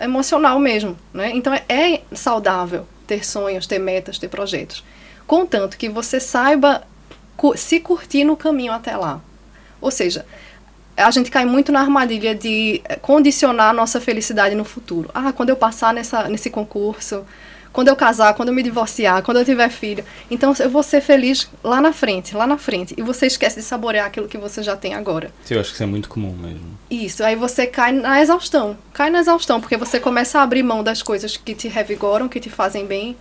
emocional mesmo, né? Então é saudável ter sonhos, ter metas, ter projetos. Contanto que você saiba se curtir no caminho até lá. Ou seja, a gente cai muito na armadilha de condicionar a nossa felicidade no futuro. Quando eu passar nesse concurso, quando eu casar, quando eu me divorciar, quando eu tiver filho, então eu vou ser feliz lá na frente. E você esquece de saborear aquilo que você já tem agora. Sim, eu acho que isso é muito comum mesmo. Isso, aí você cai na exaustão, porque você começa a abrir mão das coisas que te revigoram, que te fazem bem.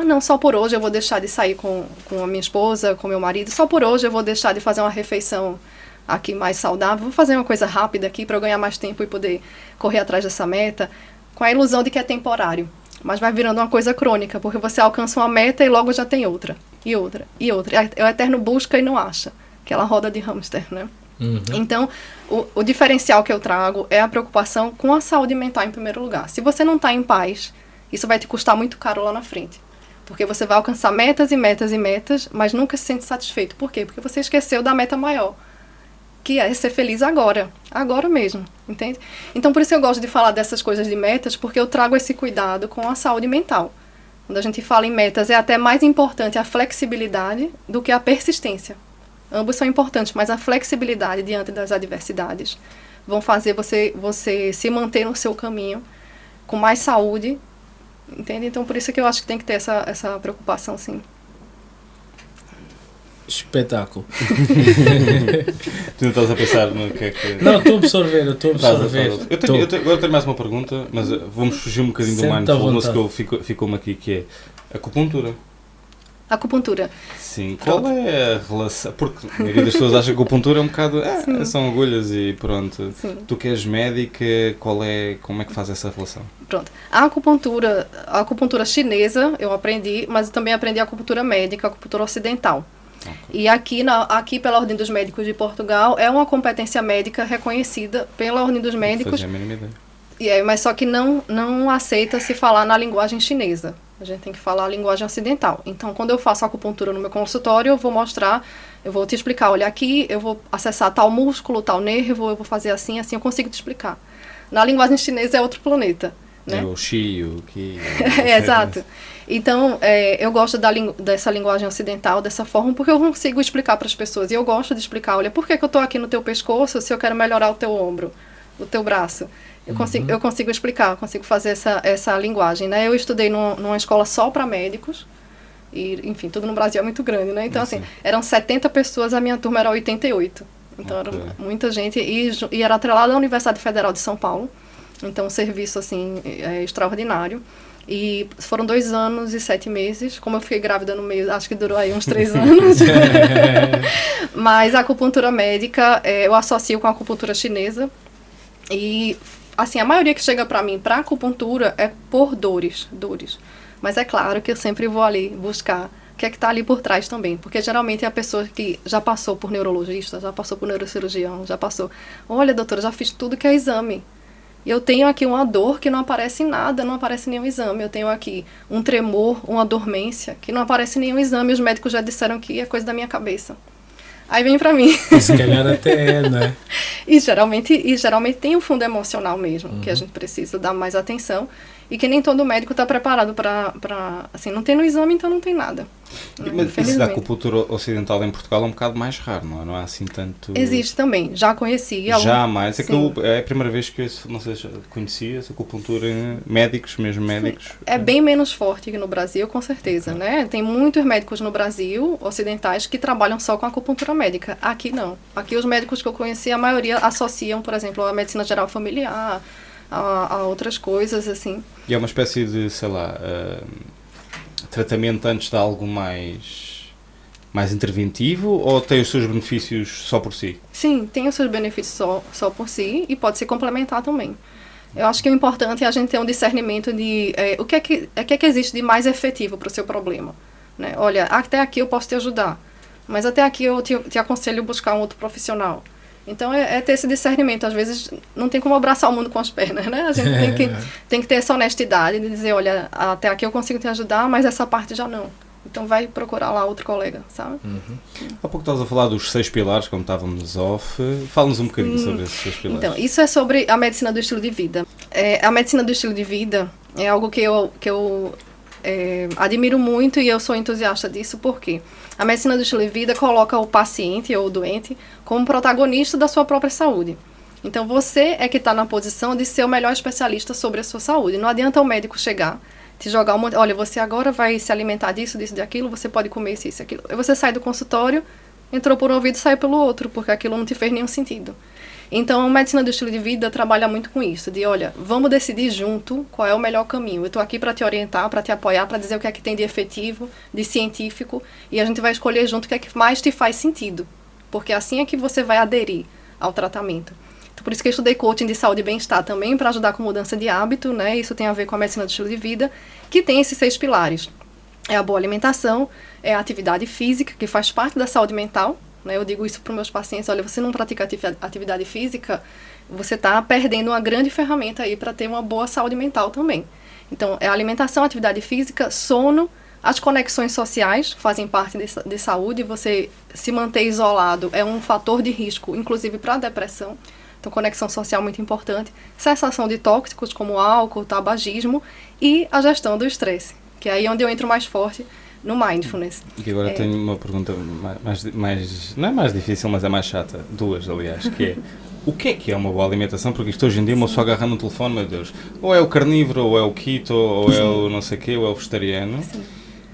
Não, só por hoje eu vou deixar de sair com a minha esposa, com meu marido, só por hoje eu vou deixar de fazer uma refeição aqui mais saudável, vou fazer uma coisa rápida aqui para eu ganhar mais tempo e poder correr atrás dessa meta, com a ilusão de que é temporário, mas vai virando uma coisa crônica, porque você alcança uma meta e logo já tem outra, e outra, e outra. É o eterno busca e não acha, aquela roda de hamster, né? Uhum. Então, o diferencial que eu trago é a preocupação com a saúde mental em primeiro lugar. Se você não está em paz, isso vai te custar muito caro lá na frente. Porque você vai alcançar metas e metas e metas, mas nunca se sente satisfeito. Por quê? Porque você esqueceu da meta maior, que é ser feliz agora mesmo, entende? Então, por isso eu gosto de falar dessas coisas de metas, porque eu trago esse cuidado com a saúde mental. Quando a gente fala em metas, é até mais importante a flexibilidade do que a persistência. Ambos são importantes, mas a flexibilidade diante das adversidades vão fazer você se manter no seu caminho com mais saúde, entende? Então, por isso que eu acho que tem que ter essa preocupação, sim. Espetáculo. Tu não estás a pensar no que é que... Não, estou a absorver. Agora tenho mais uma pergunta, mas vamos fugir um bocadinho do mindfulness, que ficou-me aqui, que é acupuntura. Acupuntura. Sim, qual é a relação? Porque a maioria das pessoas acha que a acupuntura é um bocado... são agulhas e pronto. Sim. Tu que és médica, como é que faz essa relação? Pronto. A acupuntura chinesa eu aprendi, mas eu também aprendi a acupuntura médica, a acupuntura ocidental. Okay. E aqui pela Ordem dos Médicos de Portugal é uma competência médica reconhecida pela Ordem dos Médicos. Não fazia a mínima ideia. Mas só que não aceita se falar na linguagem chinesa. A gente tem que falar a linguagem ocidental. Então, quando eu faço acupuntura no meu consultório, eu vou te explicar, olha, aqui eu vou acessar tal músculo, tal nervo, eu vou fazer assim, eu consigo te explicar. Na linguagem chinesa é outro planeta, né? É o Xi, o Qi... Exato. Então, eu gosto dessa linguagem ocidental, dessa forma, porque eu consigo explicar para as pessoas. E eu gosto de explicar, olha, por que eu estou aqui no teu pescoço se eu quero melhorar o teu ombro, o teu braço? Eu consigo explicar, consigo fazer essa linguagem, né? Eu estudei numa escola só para médicos, e, enfim, tudo no Brasil é muito grande, né? Então, assim, eram 70 pessoas, a minha turma era 88. Então, era muita gente, e era atrelada à Universidade Federal de São Paulo. Então, um serviço, assim, extraordinário. E foram 2 anos e 7 meses. Como eu fiquei grávida no meio, acho que durou aí uns 3 anos. Mas a acupuntura médica, eu associo com a acupuntura chinesa. E, assim, a maioria que chega para mim para acupuntura é por dores. Mas é claro que eu sempre vou ali buscar o que é que está ali por trás também. Porque geralmente é a pessoa que já passou por neurologista, já passou por neurocirurgião, olha, doutora, já fiz tudo que é exame. Eu tenho aqui uma dor que não aparece em nada, não aparece em nenhum exame. Eu tenho aqui um tremor, uma dormência, que não aparece em nenhum exame. Os médicos já disseram que é coisa da minha cabeça. Aí vem pra mim. Se calhar até é, né? E geralmente tem um fundo emocional mesmo, que a gente precisa dar mais atenção. E que nem todo médico está preparado para... Assim, não tem no exame, então não tem nada. Mas isso da acupuntura ocidental em Portugal é um bocado mais raro, não é? Não há assim tanto... Existe também, já conheci. Já mais. É que é a primeira vez que eu, não sei se conhecia essa acupuntura em médicos. É bem menos forte que no Brasil, com certeza, né? Tem muitos médicos no Brasil, ocidentais, que trabalham só com acupuntura médica. Aqui não. Aqui os médicos que eu conheci, a maioria associam, por exemplo, a medicina geral familiar, a outras coisas, assim. E é uma espécie de, sei lá, tratamento antes de algo mais interventivo, ou tem os seus benefícios só por si? Sim, tem os seus benefícios só por si e pode se complementar também. Eu acho que o importante é a gente ter um discernimento de o que é que existe de mais efetivo para o seu problema, né? Olha, até aqui eu posso te ajudar, mas até aqui eu te aconselho buscar um outro profissional. Então, é ter esse discernimento. Às vezes, não tem como abraçar o mundo com as pernas, né? A gente tem que ter essa honestidade de dizer, olha, até aqui eu consigo te ajudar, mas essa parte já não. Então, vai procurar lá outro colega, sabe? Há pouco estavas a falar dos 6 pilares, como estávamos off. Fala-nos um bocadinho sobre esses 6 pilares. Então, isso é sobre a medicina do estilo de vida. A medicina do estilo de vida é algo que eu admiro muito, e eu sou entusiasta disso porque a medicina do estilo de vida coloca o paciente ou o doente como protagonista da sua própria saúde. Então, você é que está na posição de ser o melhor especialista sobre a sua saúde. Não adianta o médico chegar, te jogar um monte, olha, você agora vai se alimentar disso, daquilo, você pode comer isso, aquilo. Aí você sai do consultório, entrou por um ouvido e saiu pelo outro, porque aquilo não te fez nenhum sentido. Então, a medicina do estilo de vida trabalha muito com isso, de, olha, vamos decidir junto qual é o melhor caminho. Eu estou aqui para te orientar, para te apoiar, para dizer o que é que tem de efetivo, de científico, e a gente vai escolher junto o que é que mais te faz sentido, porque assim é que você vai aderir ao tratamento. Então, por isso que eu estudei coaching de saúde e bem-estar também, para ajudar com mudança de hábito, né? Isso tem a ver com a medicina do estilo de vida, que tem esses 6 pilares. É a boa alimentação, é a atividade física, que faz parte da saúde mental. Eu digo isso para os meus pacientes, olha, você não pratica atividade física, você está perdendo uma grande ferramenta aí para ter uma boa saúde mental também. Então, é alimentação, atividade física, sono, as conexões sociais fazem parte de saúde, você se manter isolado é um fator de risco, inclusive para a depressão. Então, conexão social muito importante, cessação de tóxicos como álcool, tabagismo e a gestão do estresse, que é aí onde eu entro mais forte, no mindfulness. E agora tenho uma pergunta mais, não é mais difícil, mas é mais chata, 2 aliás, que é, o que é uma boa alimentação? Porque isto hoje em dia uma pessoa agarra no telefone, meu Deus, ou é o carnívoro, ou é o keto, ou é o não sei o quê, ou é o vegetariano. Sim.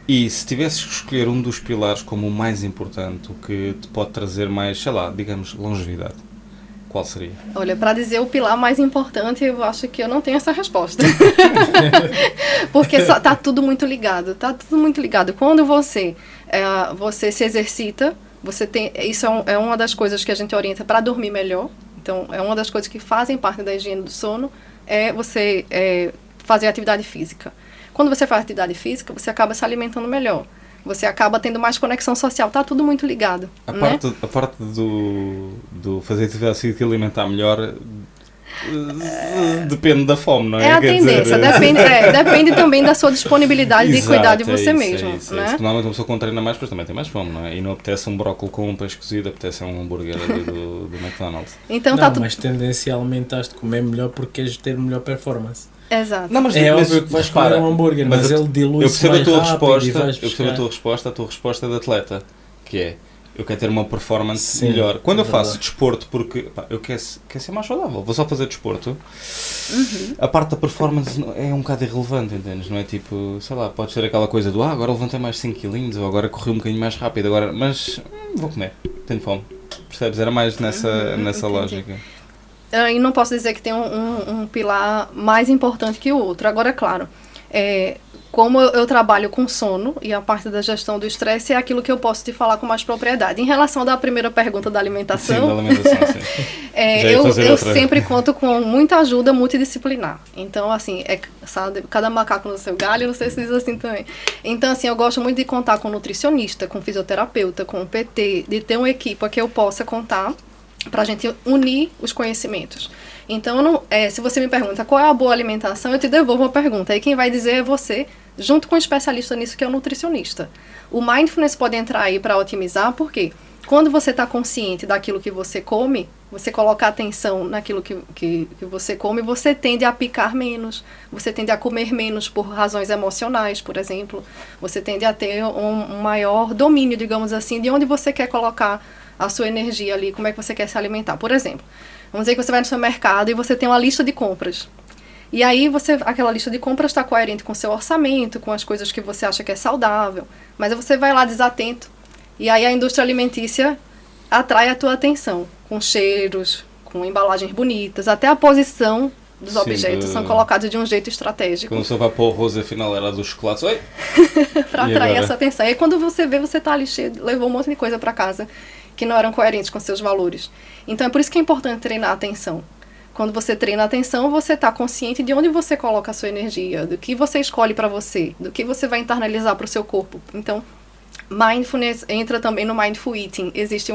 E se tivesses que escolher um dos pilares como o mais importante, o que te pode trazer mais, sei lá, digamos, longevidade, qual seria? Olha, para dizer o pilar mais importante, eu acho que eu não tenho essa resposta. Porque tá tudo muito ligado, Quando você se exercita, isso é uma das coisas que a gente orienta para dormir melhor. Então, é uma das coisas que fazem parte da higiene do sono, é você fazer atividade física. Quando você faz atividade física, você acaba se alimentando melhor. Você acaba tendo mais conexão social, tá tudo muito ligado. A parte do fazer atividade física e alimentar melhor depende da fome, não é? É a tendência, depende também da sua disponibilidade de cuidar de você mesmo. Né? Normalmente uma pessoa quando treina mais, depois também tem mais fome, não é? E não apetece um brócolis com um peixe cozido, apetece um hambúrguer ali do McDonald's. Então, mas tendencialmente has de comer melhor porque queres ter melhor performance. Exato. Não, mas óbvio que vais comer um hambúrguer, mas ele dilui-se mais rápido. Eu percebo a tua resposta de atleta, que é, eu quero ter uma performance melhor. Quando eu faço desporto, porque eu quero ser mais saudável, vou só fazer desporto, a parte da performance é um bocado irrelevante, entendes? Não é tipo, sei lá, pode ser aquela coisa do agora levantei mais 5 kg, ou agora corri um bocadinho mais rápido, agora, mas vou comer, tenho fome. Percebes? Era mais nessa lógica. E não posso dizer que tem um pilar mais importante que o outro. Agora, é claro, como eu trabalho com sono e a parte da gestão do estresse é aquilo que eu posso te falar com mais propriedade. Em relação à primeira pergunta da alimentação, sim, da alimentação, sim. Eu sempre conto com muita ajuda multidisciplinar. Então, assim, sabe, cada macaco no seu galho, não sei se diz assim também. Então, assim, eu gosto muito de contar com nutricionista, com fisioterapeuta, com PT, de ter uma equipe que eu possa contar para a gente unir os conhecimentos. Então, se você me pergunta qual é a boa alimentação, eu te devolvo a pergunta. E quem vai dizer é você, junto com um especialista nisso, que é o nutricionista. O mindfulness pode entrar aí para otimizar, porque quando você está consciente daquilo que você come, você coloca atenção naquilo que você come, você tende a picar menos, você tende a comer menos por razões emocionais, por exemplo. Você tende a ter um maior domínio, digamos assim, de onde você quer colocar a sua energia ali, como é que você quer se alimentar. Por exemplo, vamos dizer que você vai no seu mercado e você tem uma lista de compras. E aí aquela lista de compras está coerente com o seu orçamento, com as coisas que você acha que é saudável, mas aí você vai lá desatento. E aí a indústria alimentícia atrai a tua atenção, com cheiros, com embalagens bonitas, até a posição dos objetos são colocados de um jeito estratégico. Quando você vai para o arroz, afinal era dos chocolates, oi? Para atrair essa atenção. E aí quando você vê, você está ali cheio, levou um monte de coisa para casa que não eram coerentes com seus valores. Então é por isso que é importante treinar a atenção. Quando você treina a atenção, você está consciente de onde você coloca a sua energia, do que você escolhe para você, do que você vai internalizar para o seu corpo. Então, mindfulness entra também no mindful eating. Existe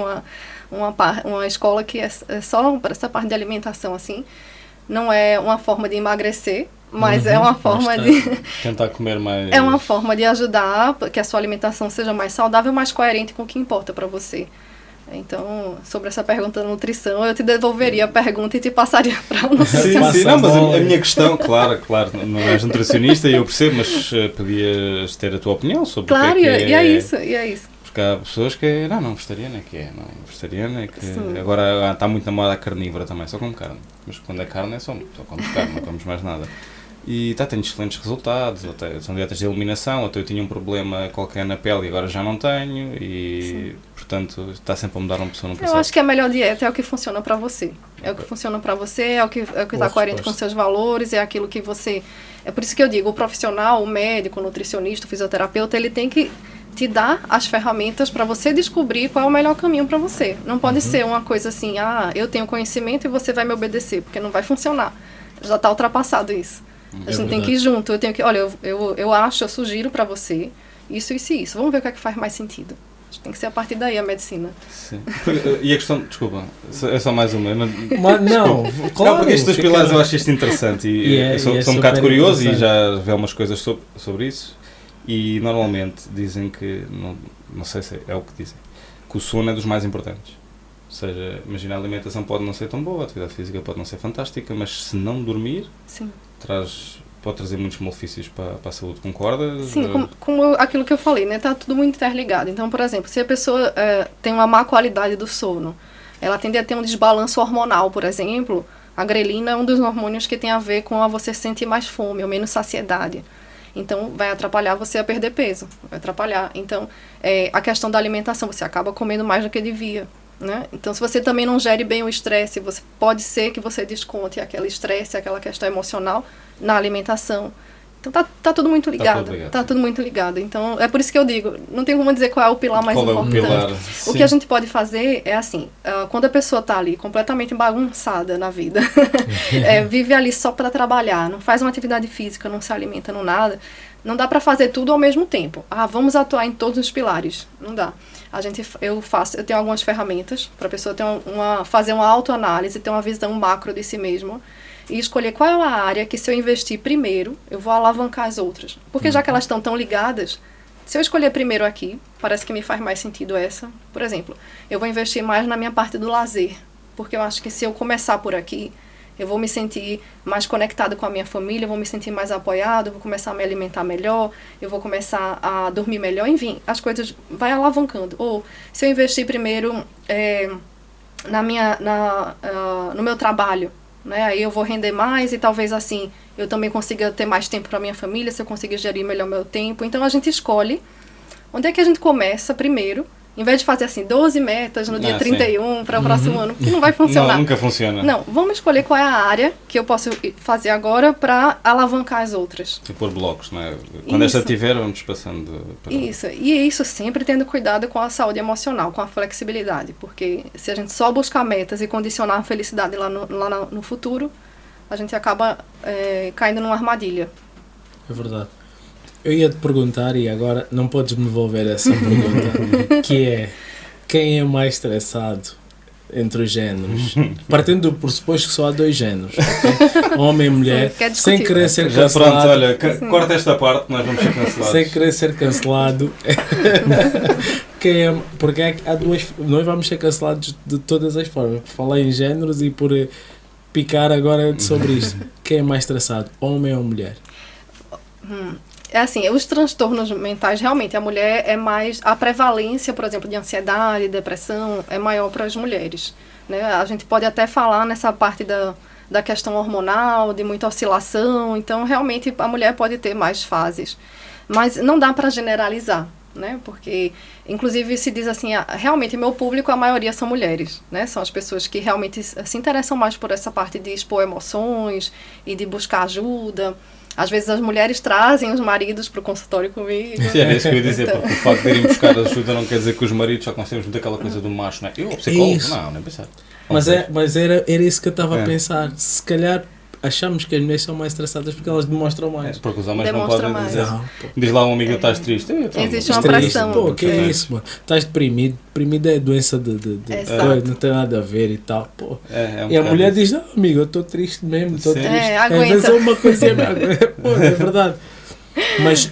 uma escola que é só para essa parte de alimentação, assim. Não é uma forma de emagrecer, mas é uma forma de... Tentar comer mais... É uma forma de ajudar que a sua alimentação seja mais saudável, mais coerente com o que importa para você. Então, sobre essa pergunta da nutrição, eu te devolveria a pergunta e te passaria para o nosso... Sim, não, mas a minha questão, claro, não és nutricionista e eu percebo, mas podias ter a tua opinião sobre claro, o que é que é... e é isso. Porque há pessoas que não, vegetariana é que é, não, vegetariana é que... Sim. Agora está muito na moda a carnívora também, só como carne, mas quando é carne só comes carne, não comes mais nada. E tem excelentes resultados, são dietas de eliminação, até eu tinha um problema qualquer na pele e agora já não tenho e, sim, portanto, está sempre a mudar uma pessoa no passado. Eu acho que a melhor dieta é o que funciona para você. É o que funciona para você, é o que está coerente com seus valores, é aquilo que você... É por isso que eu digo, o profissional, o médico, o nutricionista, o fisioterapeuta, ele tem que te dar as ferramentas para você descobrir qual é o melhor caminho para você. Não pode ser uma coisa assim, eu tenho conhecimento e você vai me obedecer, porque não vai funcionar. Já está ultrapassado isso. A gente tem que ir junto. Eu tenho que, olha, eu sugiro para você isso, isso e isso. Vamos ver o que é que faz mais sentido. Tem que ser a partir daí a medicina. Sim. E a questão, desculpa, é só mais uma. Mas não, claro, porque estes dois pilares eu acho isto interessante e eu sou um bocado curioso e já vi algumas coisas sobre isso. E normalmente dizem que, não sei se é o que dizem, que o sono é dos mais importantes. Ou seja, imagina, a alimentação pode não ser tão boa, a atividade física pode não ser fantástica, mas se não dormir, sim, pode trazer muitos malefícios para a saúde, concordas? Sim, como aquilo que eu falei, né? Está tudo muito interligado. Então, por exemplo, se a pessoa tem uma má qualidade do sono, ela tende a ter um desbalanço hormonal, por exemplo, a grelina é um dos hormônios que tem a ver com você sentir mais fome ou menos saciedade. Então, vai atrapalhar você a perder peso, vai atrapalhar. Então, a questão da alimentação, você acaba comendo mais do que devia. Né? Então, se você também não gere bem o estresse, pode ser que você desconte aquele estresse, aquela questão emocional na alimentação. Então, tá tudo muito ligado. Tá tudo muito ligado. Então, é por isso que eu digo, não tem como dizer qual é o pilar mais importante. O que a gente pode fazer é assim, quando a pessoa tá ali completamente bagunçada na vida, vive ali só para trabalhar, não faz uma atividade física, não se alimenta, não nada, não dá para fazer tudo ao mesmo tempo. Vamos atuar em todos os pilares. Não dá. Eu tenho algumas ferramentas para a pessoa fazer uma autoanálise, ter uma visão macro de si mesma e escolher qual é a área que, se eu investir primeiro, eu vou alavancar as outras. Porque já que elas estão tão ligadas, se eu escolher primeiro aqui, parece que me faz mais sentido essa. Por exemplo, eu vou investir mais na minha parte do lazer, porque eu acho que se eu começar por aqui, eu vou me sentir mais conectado com a minha família, eu vou me sentir mais apoiado, eu vou começar a me alimentar melhor, eu vou começar a dormir melhor, enfim, as coisas vai alavancando. Ou se eu investir primeiro no meu trabalho, né, aí eu vou render mais e talvez assim eu também consiga ter mais tempo para minha família, se eu conseguir gerir melhor meu tempo. Então a gente escolhe onde é que a gente começa primeiro. Em vez de fazer assim 12 metas no dia 31 para o próximo ano, que não vai funcionar. Não, nunca funciona. Não, vamos escolher qual é a área que eu posso fazer agora para alavancar as outras. E pôr blocos, não é? Quando esta tiver, vamos passando. Isso, e isso sempre tendo cuidado com a saúde emocional, com a flexibilidade, porque se a gente só buscar metas e condicionar a felicidade lá no futuro, a gente acaba caindo numa armadilha. É verdade. Eu ia te perguntar, e agora não podes me devolver essa pergunta, que é: quem é mais estressado entre os géneros? Partindo do pressuposto que só há 2 géneros, okay? Homem e mulher, sem querer ser cancelado. Pronto, olha, corta esta parte, nós vamos ser cancelados. Sem querer ser cancelado. Porque há nós vamos ser cancelados de todas as formas. Por falar em géneros e por picar agora sobre isto. Quem é mais estressado, homem ou mulher? É assim, os transtornos mentais, realmente, a mulher a prevalência, por exemplo, de ansiedade, depressão, é maior para as mulheres, né? A gente pode até falar nessa parte da questão hormonal, de muita oscilação, então, realmente, a mulher pode ter mais fases. Mas não dá para generalizar, né? Porque, inclusive, se diz assim, realmente, meu público, a maioria são mulheres, né? São as pessoas que realmente se interessam mais por essa parte de expor emoções e de buscar ajuda. Às vezes as mulheres trazem os maridos para o consultório comigo. Sim, era isso que eu ia dizer, porque o facto de irem buscar ajuda não quer dizer que os maridos já conseguimos muito aquela coisa do macho, não é? Eu, psicólogo? Não, nem pensar. Mas era isso que eu estava a pensar. Se calhar achamos que as mulheres são mais estressadas porque elas demonstram mais. Porque os homens Demonstra não podem mais. dizer. Não, Diz lá um amigo, estás triste. Existe uma triste. pressão. Pô, que é É. isso, mano? Estás deprimido. Deprimido é doença de Exato. coisa, não tem nada a ver e tal. Pô. É um E a bocado mulher isso. diz, não, amigo, eu estou triste mesmo, estou Sim. triste. Às Aguenta. vezes é uma coisinha. Pô, é verdade.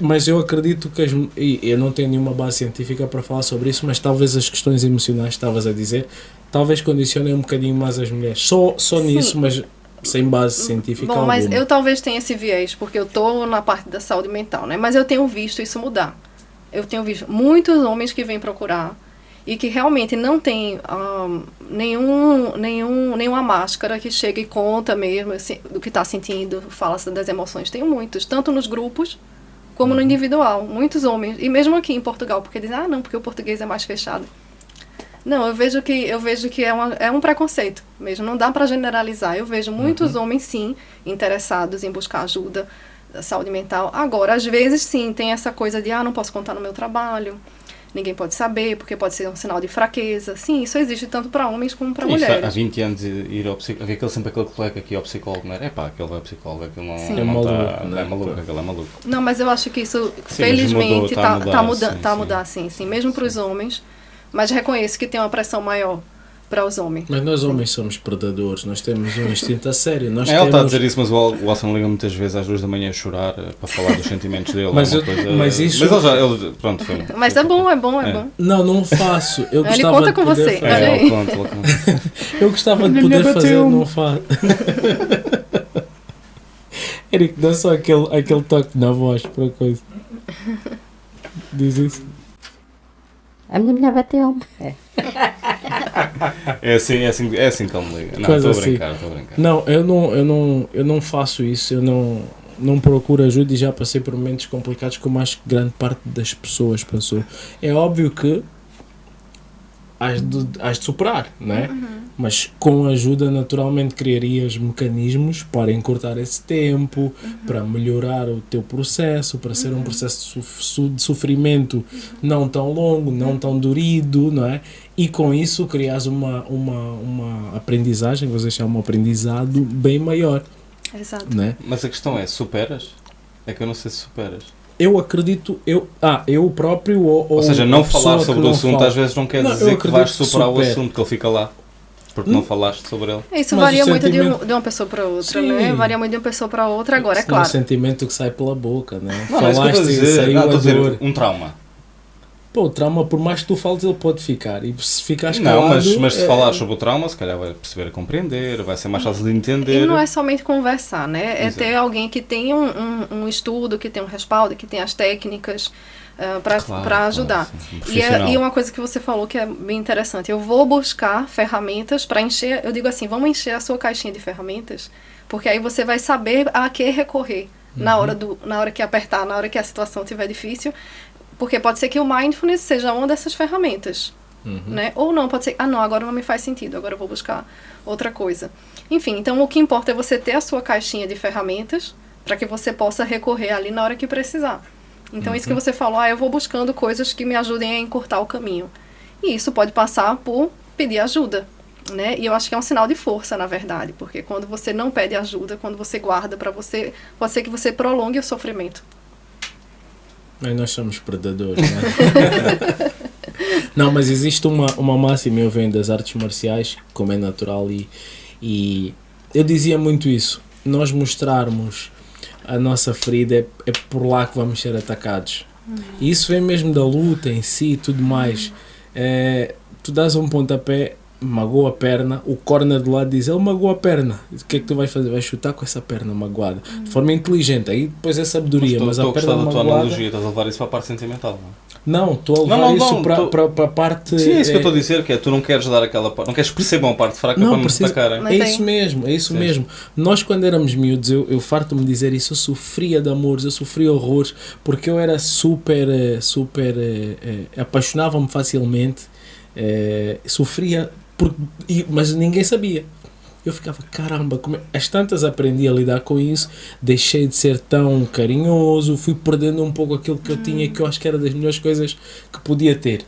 Mas eu acredito que e eu não tenho nenhuma base científica para falar sobre isso, mas talvez as questões emocionais que estavas a dizer, talvez condicionem um bocadinho mais as mulheres. Só nisso, Sim. mas sem base científica Bom, alguma. mas eu talvez tenha esse viés, porque eu tô na parte da saúde mental, né? Mas eu tenho visto isso mudar. Eu tenho visto muitos homens que vêm procurar e que realmente não tem nenhuma máscara que chega e conta mesmo assim, do que está sentindo, fala das emoções. Tenho muitos, tanto nos grupos como no individual. Muitos homens, e mesmo aqui em Portugal, porque dizem, não, porque o português é mais fechado. Não, eu vejo que é um preconceito mesmo, não dá para generalizar. Eu vejo muitos homens, sim, interessados em buscar ajuda da saúde mental. Agora, às vezes, sim, tem essa coisa de, não posso contar no meu trabalho, ninguém pode saber, porque pode ser um sinal de fraqueza. Sim, isso existe tanto para homens como para mulheres. Há 20 anos ir ao psicólogo, havia sempre aquele colega que ia ao psicólogo, não era? Aquele é psicólogo, aquele não, Sim. não É maluco, tá, né? é maluco, aquele é maluco. Não, mas eu acho que isso, Sim, felizmente, mas tá a mudar, tá a sim, mudar, sim, mesmo para os homens. Mas reconheço que tem uma pressão maior para os homens. Mas nós homens somos predadores, nós temos um instinto a sério. Nós Ele está a temos... dizer isso, mas o Watson liga muitas vezes às 2 da manhã a chorar para falar dos sentimentos dele. Mas é uma eu- coisa... mas isso- ele pronto, foi. Mas é bom. Não faço. Eu Ele gostava conta de com poder você. fazer. Olha aí. Ele conta. Eu gostava de poder fazer, não faço. Eric, dá só aquele toque na voz para a coisa. Diz isso. A minha mulher bateu-me. É assim que ele me liga. Não, Coisa estou a assim. brincar. Não, eu não faço isso. Eu não procuro ajuda e já passei por momentos complicados como acho que grande parte das pessoas passou. É óbvio que has de superar, não é? Mas com ajuda naturalmente criarias mecanismos para encurtar esse tempo, para melhorar o teu processo, para ser um processo de sofrimento não tão longo, não tão durido, não é? E com isso crias uma aprendizagem, vou deixar um aprendizado bem maior, Exato. não é? Mas a questão é, superas? É que eu não sei se superas. Eu acredito, eu próprio Ou seja, a não pessoa falar que sobre o não assunto fala. às vezes não quer Não, eu dizer que vais acredito que superar o supere. assunto, que ele fica lá. Porque não falaste sobre ele. Isso Mas varia o muito sentimento- de uma pessoa para outra, Sim. né? Varia muito de uma pessoa para outra. Agora, é Senão claro. o sentimento que sai pela boca, né? Não, é isso que eu estou a Falaste e dizer. saiu Não, a estou a dizer dor. um trauma. Pô, o trauma, por mais que tu fales, ele pode ficar. E se ficares Não, calado... mas se falares sobre o trauma, se calhar vai perceber a compreender, vai ser mais fácil de entender. E não é somente conversar, né? É Exato. ter alguém que tem um estudo, que tem um respaldo, que tem as técnicas para Claro, ajudar. claro, sim, um E profissional. uma coisa que você falou que é bem interessante, eu vou buscar ferramentas para encher, eu digo assim, vamos encher a sua caixinha de ferramentas, porque aí você vai saber a que recorrer na hora que apertar, na hora que a situação estiver difícil, porque pode ser que o mindfulness seja uma dessas ferramentas, né? Ou não, pode ser, não, agora não me faz sentido, agora eu vou buscar outra coisa. Enfim, então o que importa é você ter a sua caixinha de ferramentas para que você possa recorrer ali na hora que precisar. Então, isso que você falou, eu vou buscando coisas que me ajudem a encurtar o caminho. E isso pode passar por pedir ajuda, né? E eu acho que é um sinal de força, na verdade, porque quando você não pede ajuda, quando você guarda para você, pode ser que você prolongue o sofrimento. Mas nós somos predadores, né? Não, mas existe uma máxima, eu venho das artes marciais, como é natural, e eu dizia muito isso. Nós mostrarmos a nossa ferida é por lá que vamos ser atacados. E isso vem mesmo da luta em si e tudo mais. Tu dás um pontapé, magoa a perna, o corner do lado diz, ele magoou a perna. O que é que tu vais fazer? Vais chutar com essa perna magoada. De forma inteligente. Aí depois é sabedoria, mas Estou a a gostar perna da tua magoada... analogia, estás a levar isso para a parte sentimental, não é? Não, estou a levar Não, isso tô- para a parte... Sim, é isso que eu estou a dizer, que é tu não queres dar aquela parte, não queres perceber uma parte fraca para não te precisa- atacarem. Mas É tem. isso mesmo, é isso Sim. mesmo. Nós quando éramos miúdos, eu farto-me dizer isso, eu sofria de amores, eu sofria horrores, porque eu era super apaixonava-me facilmente, sofria, mas ninguém sabia. Eu ficava, caramba, às tantas aprendi a lidar com isso, deixei de ser tão carinhoso, fui perdendo um pouco aquilo que eu tinha, que eu acho que era das melhores coisas que podia ter.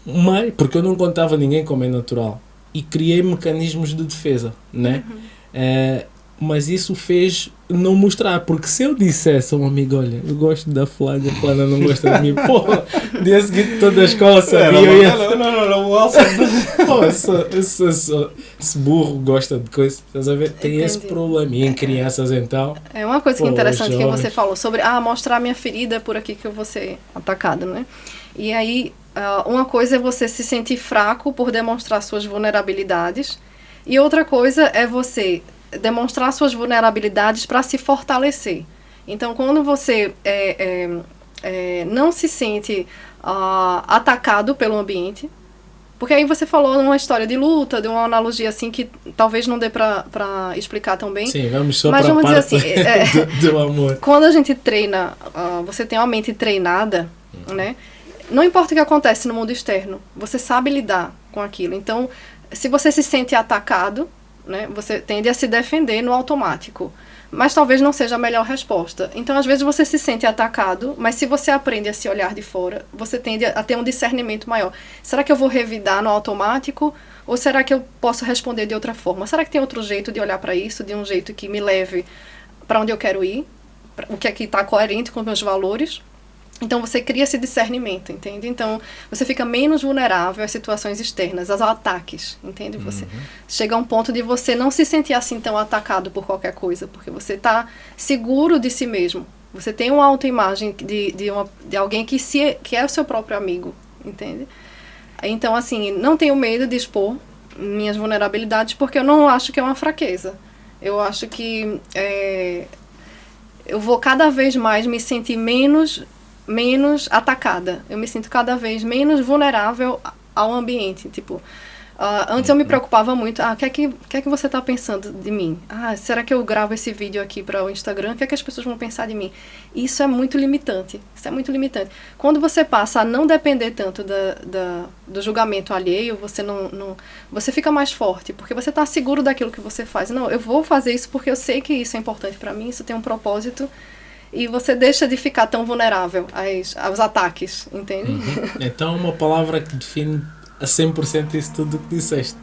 Mas, porque eu não contava a ninguém como é natural. E criei mecanismos de defesa, né? Mas isso fez não mostrar, porque se eu dissesse a um amigo, olha, eu gosto da fulana, a fulana não gosta de mim, porra, dia seguinte toda a escola sabia, eu ia... Não, o Elson... Pô, esse burro gosta de coisa, estás a ver? Tem esse problema, e em crianças então... É uma coisa que é Pô, interessante que jovens. você falou sobre, mostrar minha ferida por aqui que eu vou ser atacado, né? E aí, uma coisa é você se sentir fraco por demonstrar suas vulnerabilidades, e outra coisa é você demonstrar suas vulnerabilidades para se fortalecer. Então, quando você não se sente atacado pelo ambiente, porque aí você falou uma história de luta, de uma analogia assim que talvez não dê para explicar tão bem. Sim, vamos só mas para a vamos parte dizer assim, do amor. quando a gente treina, você tem uma mente treinada, né? Não importa o que acontece no mundo externo, você sabe lidar com aquilo. Então, se você se sente atacado, né, você tende a se defender no automático. Mas talvez não seja a melhor resposta. Então, às vezes, você se sente atacado, mas se você aprende a se olhar de fora, você tende a ter um discernimento maior. Será que eu vou revidar no automático? Ou será que eu posso responder de outra forma? Será que tem outro jeito de olhar para isso, de um jeito que me leve para onde eu quero ir? O que é que está coerente com os meus valores? Então, você cria esse discernimento, entende? Então, você fica menos vulnerável às situações externas, aos ataques, entende? Você chega a um ponto de você não se sentir assim tão atacado por qualquer coisa, porque você está seguro de si mesmo. Você tem uma autoimagem de alguém que é o seu próprio amigo, entende? Então, assim, não tenho medo de expor minhas vulnerabilidades, porque eu não acho que é uma fraqueza. Eu acho que eu vou cada vez mais me sentir menos atacada. Eu me sinto cada vez menos vulnerável ao ambiente. Tipo, antes eu me preocupava muito. O que é que você está pensando de mim? Será que eu gravo esse vídeo aqui para o Instagram? O que é que as pessoas vão pensar de mim? Isso é muito limitante. Isso é muito limitante. Quando você passa a não depender tanto do julgamento alheio, você fica mais forte, porque você está seguro daquilo que você faz. Não, eu vou fazer isso porque eu sei que isso é importante para mim, isso tem um propósito. E você deixa de ficar tão vulnerável aos ataques, entende? Então, uma palavra que define a 100% isso tudo que disseste.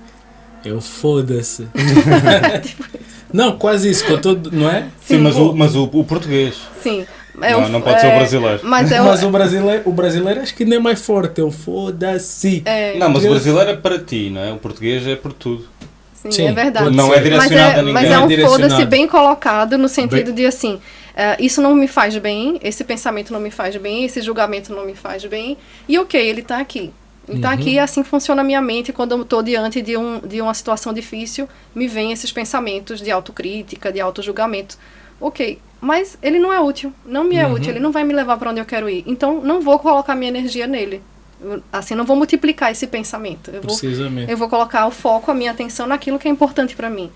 Eu foda-se. Não, quase isso, com todo, não é? Sim, mas o português. Sim. Não pode ser o brasileiro. Mas o brasileiro acho que ainda é mais forte. Eu foda-se. Não, mas o brasileiro é para ti, não é? O português é por tudo. Sim, é verdade. Não é direcionado a ninguém. Mas é um foda-se bem colocado no sentido de assim, isso não me faz bem, esse pensamento não me faz bem, esse julgamento não me faz bem, e ok, ele está aqui. Ele está aqui, assim funciona a minha mente quando eu estou diante de uma situação difícil, me vêm esses pensamentos de autocrítica, de autojulgamento. Ok, mas ele não é útil, não me é útil, ele não vai me levar para onde eu quero ir. Então, não vou colocar minha energia nele. Assim, não vou multiplicar esse pensamento. Eu vou colocar o foco, a minha atenção naquilo que é importante para mim.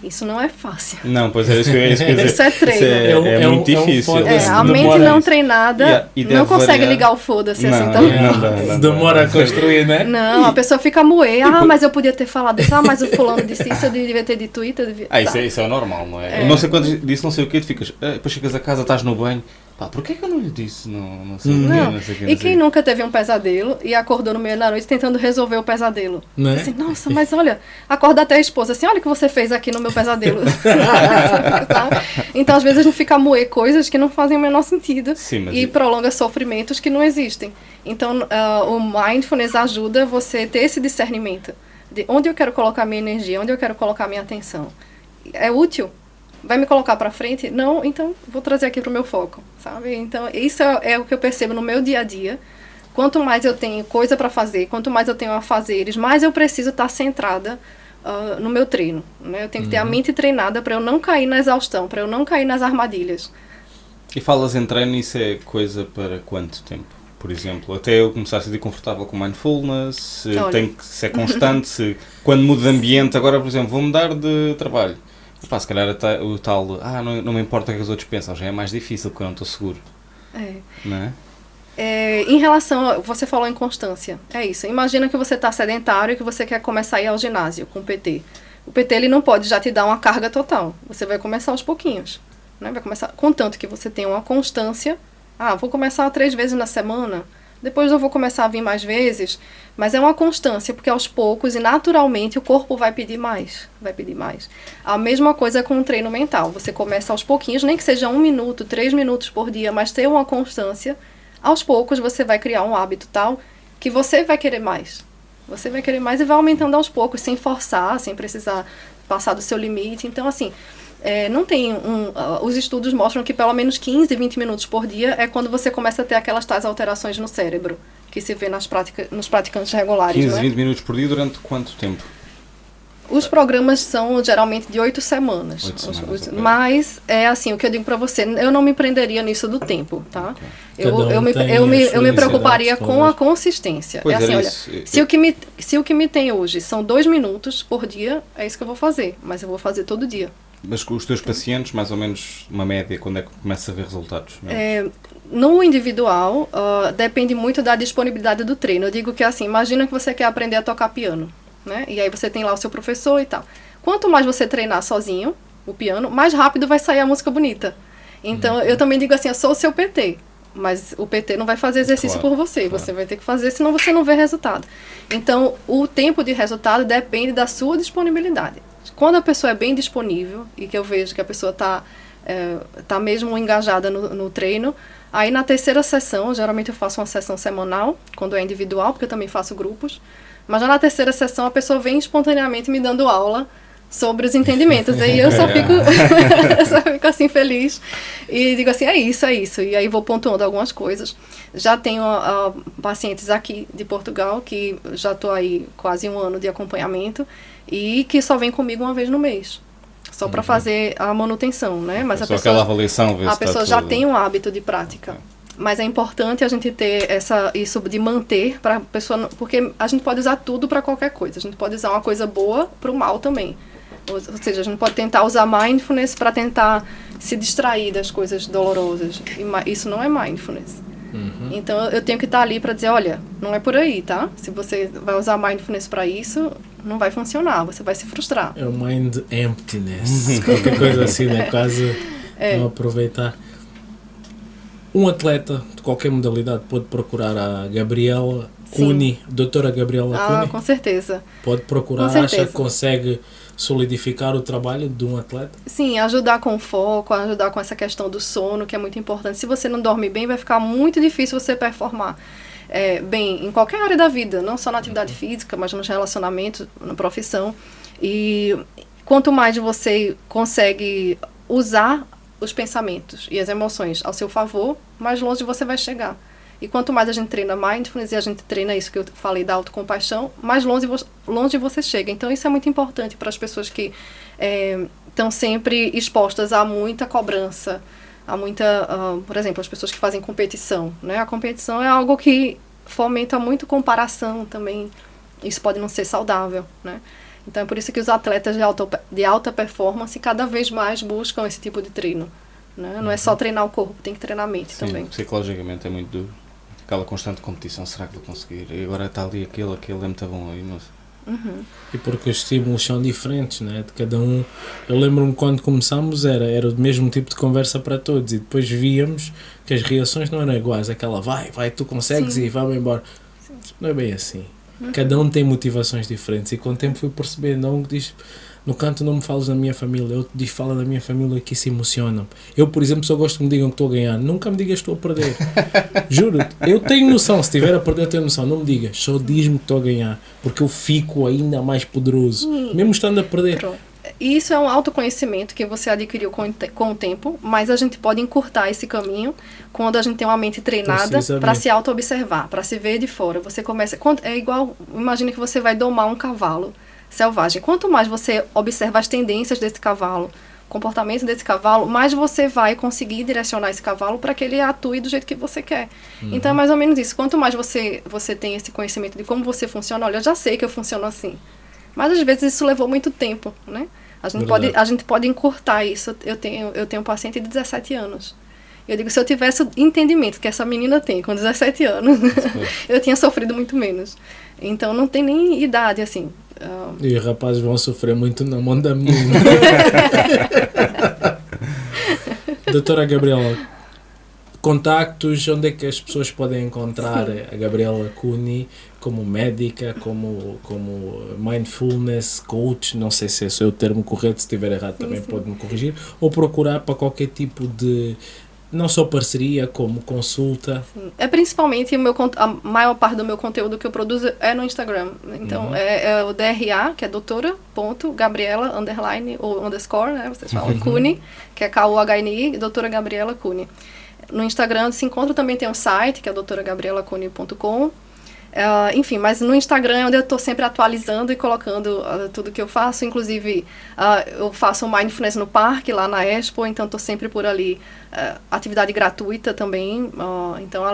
Isso não é fácil. Não, pois é isso que eu ia dizer. Isso é treino. É muito difícil. A mente não treinada não consegue ligar o foda-se assim também. Não demora a construir, né? Não, a pessoa fica a moer. Mas eu podia ter falado isso. Mas o fulano disse isso, eu devia ter dito Twitter. Isso é normal, não é? Não sei quando disse não sei o quê, tu ficas... Depois chegas a casa, estás no banho... Porquê que eu não lhe disse? Não sei o quê. E quem nunca teve um pesadelo e acordou no meio da noite tentando resolver o pesadelo? Né? Assim, nossa, mas olha, acorda até a esposa assim, olha o que você fez aqui no meu pesadelo. Então, às vezes, a gente fica a moer coisas que não fazem o menor sentido. Sim, e prolonga sofrimentos que não existem. Então, o mindfulness ajuda você a ter esse discernimento de onde eu quero colocar minha energia, onde eu quero colocar minha atenção. É útil? Vai me colocar para frente? Não, então vou trazer aqui para o meu foco, sabe? Então, isso é o que eu percebo no meu dia a dia. Quanto mais eu tenho coisa para fazer, quanto mais eu tenho afazeres, mais eu preciso estar centrada no meu treino, né? Eu tenho que ter a mente treinada para eu não cair na exaustão, para eu não cair nas armadilhas. E falas em treino, isso é coisa para quanto tempo? Por exemplo, até eu começar a se sentir confortável com mindfulness, tem que ser constante, quando mudo de ambiente, agora, por exemplo, vou mudar de trabalho. Se calhar o tal, não me importa o que os outros pensam, já é mais difícil porque eu não estou seguro. Não é? Em relação, você falou em constância, é isso. Imagina que você está sedentário e que você quer começar a ir ao ginásio com o PT. O PT ele não pode já te dar uma carga total, você vai começar aos pouquinhos. Né? Vai começar, contanto que você tenha uma constância, vou começar 3 vezes na semana, depois eu vou começar a vir mais vezes, mas é uma constância, porque aos poucos e naturalmente o corpo vai pedir mais, A mesma coisa com o treino mental, você começa aos pouquinhos, nem que seja 1 minuto, 3 minutos por dia, mas ter uma constância, aos poucos você vai criar um hábito tal que você vai querer mais. Você vai querer mais e vai aumentando aos poucos, sem forçar, sem precisar passar do seu limite. Então, assim, não tem os estudos mostram que pelo menos 15, 20 minutos por dia é quando você começa a ter aquelas tais alterações no cérebro, que se vê nos praticantes regulares. 15, 20 minutos por dia durante quanto tempo? Os programas são geralmente de 8 semanas. 8 semanas, okay. Mas é assim, o que eu digo para você, eu não me prenderia nisso do tempo, tá? Okay. Eu me preocuparia com a consistência. Pois é assim, olha, se o que me tem hoje são 2 minutos por dia, é isso que eu vou fazer, mas eu vou fazer todo dia. Mas com os teus pacientes, mais ou menos uma média, quando é que começa a ver resultados? No individual, depende muito da disponibilidade do treino. Eu digo que assim, imagina que você quer aprender a tocar piano, né? E aí você tem lá o seu professor e tal. Quanto mais você treinar sozinho o piano, mais rápido vai sair a música bonita. Então, eu também digo assim, eu sou o seu PT, mas o PT não vai fazer exercício por você. Claro. Você vai ter que fazer, senão você não vê resultado. Então, o tempo de resultado depende da sua disponibilidade. Quando a pessoa é bem disponível e que eu vejo que a pessoa tá mesmo engajada no treino, aí na terceira sessão, geralmente eu faço uma sessão semanal, quando é individual, porque eu também faço grupos, mas já na terceira sessão a pessoa vem espontaneamente me dando aula sobre os entendimentos, e eu só fico assim feliz e digo assim, é isso, e aí vou pontuando algumas coisas. Já tenho pacientes aqui de Portugal que já estou aí quase 1 ano de acompanhamento e que só vem comigo uma vez no mês, só para fazer a manutenção, né? Mas só aquela avaliação, a pessoa já tem um hábito de prática. Okay. Mas é importante a gente ter isso de manter para a pessoa, porque a gente pode usar tudo para qualquer coisa. A gente pode usar uma coisa boa para o mal também. Ou seja, a gente pode tentar usar mindfulness para tentar se distrair das coisas dolorosas. E isso não é mindfulness. Então eu tenho que estar ali para dizer, olha, não é por aí, tá? Se você vai usar mindfulness para isso, não vai funcionar, você vai se frustrar. É o mind emptiness, qualquer coisa assim, né? Quase não aproveitar. Um atleta de qualquer modalidade pode procurar a Gabriela Cuni, doutora Gabriela Cuni? Com certeza. Pode procurar, com certeza. Acha que consegue solidificar o trabalho de um atleta? Sim, ajudar com foco, ajudar com essa questão do sono, que é muito importante. Se você não dorme bem, vai ficar muito difícil você performar bem em qualquer área da vida, não só na atividade física, mas nos relacionamentos, na profissão. E quanto mais você consegue usar os pensamentos e as emoções ao seu favor, mais longe você vai chegar. E quanto mais a gente treina mindfulness e a gente treina isso que eu falei da autocompaixão, mais longe você chega. Então isso é muito importante para as pessoas que estão sempre expostas a muita cobrança, a muita, por exemplo, as pessoas que fazem competição, né? A competição é algo que fomenta muito comparação também. Isso pode não ser saudável, né? Então é por isso que os atletas de alta performance cada vez mais buscam esse tipo de treino, né? Não é só treinar o corpo, tem que treinar a mente também. Psicologicamente é muito duro. Aquela constante competição, será que vou conseguir? E agora está ali aquele é muito bom aí, não sei. E porque os estímulos são diferentes, né? De cada um. Eu lembro-me quando começámos era o mesmo tipo de conversa para todos e depois víamos que as reações não eram iguais. Aquela vai, tu consegues e vamos embora. Sim. Não é bem assim. Cada um tem motivações diferentes e com o tempo fui perceber, não diz, no canto não me falas da minha família, eu diz fala da minha família que se emocionam. Eu, por exemplo, só gosto que me digam que estou a ganhar, nunca me digas que estou a perder. Juro-te, eu tenho noção, se estiver a perder eu tenho noção, não me digas, só diz-me que estou a ganhar, porque eu fico ainda mais poderoso, mesmo estando a perder. E isso é um autoconhecimento que você adquiriu com o tempo, mas a gente pode encurtar esse caminho quando a gente tem uma mente treinada para se auto-observar, para se ver de fora. Você começa... É igual, imagina que você vai domar um cavalo selvagem. Quanto mais você observa as tendências desse cavalo, o comportamento desse cavalo, mais você vai conseguir direcionar esse cavalo para que ele atue do jeito que você quer. Então é mais ou menos isso. Quanto mais você tem esse conhecimento de como você funciona, olha, eu já sei que eu funciono assim. Mas às vezes isso levou muito tempo, né? A gente pode encurtar isso. Eu tenho um paciente de 17 anos. Eu digo, se eu tivesse o entendimento que essa menina tem com 17 anos, eu tinha sofrido muito menos. Então não tem nem idade, assim. E os rapazes vão sofrer muito na mão da menina. Doutora Gabriela, Contactos, onde é que as pessoas podem encontrar a Gabriela Cuni como médica, como mindfulness coach, não sei se esse é o termo correto, se estiver errado também pode-me corrigir, ou procurar para qualquer tipo de, não só parceria, como consulta. Sim. É principalmente a maior parte do meu conteúdo que eu produzo é no Instagram. Então, é o DRA, que é doutora.gabriela, underline, ou underscore, né, vocês falam, Cuni, que é K-U-H-N-I, doutora Gabriela Cuni. No Instagram se encontra, também tem um site, que é doutoragabrielacuni.com. Enfim, mas no Instagram é onde eu estou sempre atualizando e colocando tudo que eu faço. Inclusive, eu faço Mindfulness no Parque, lá na Expo, então estou sempre por ali. Atividade gratuita também. Então,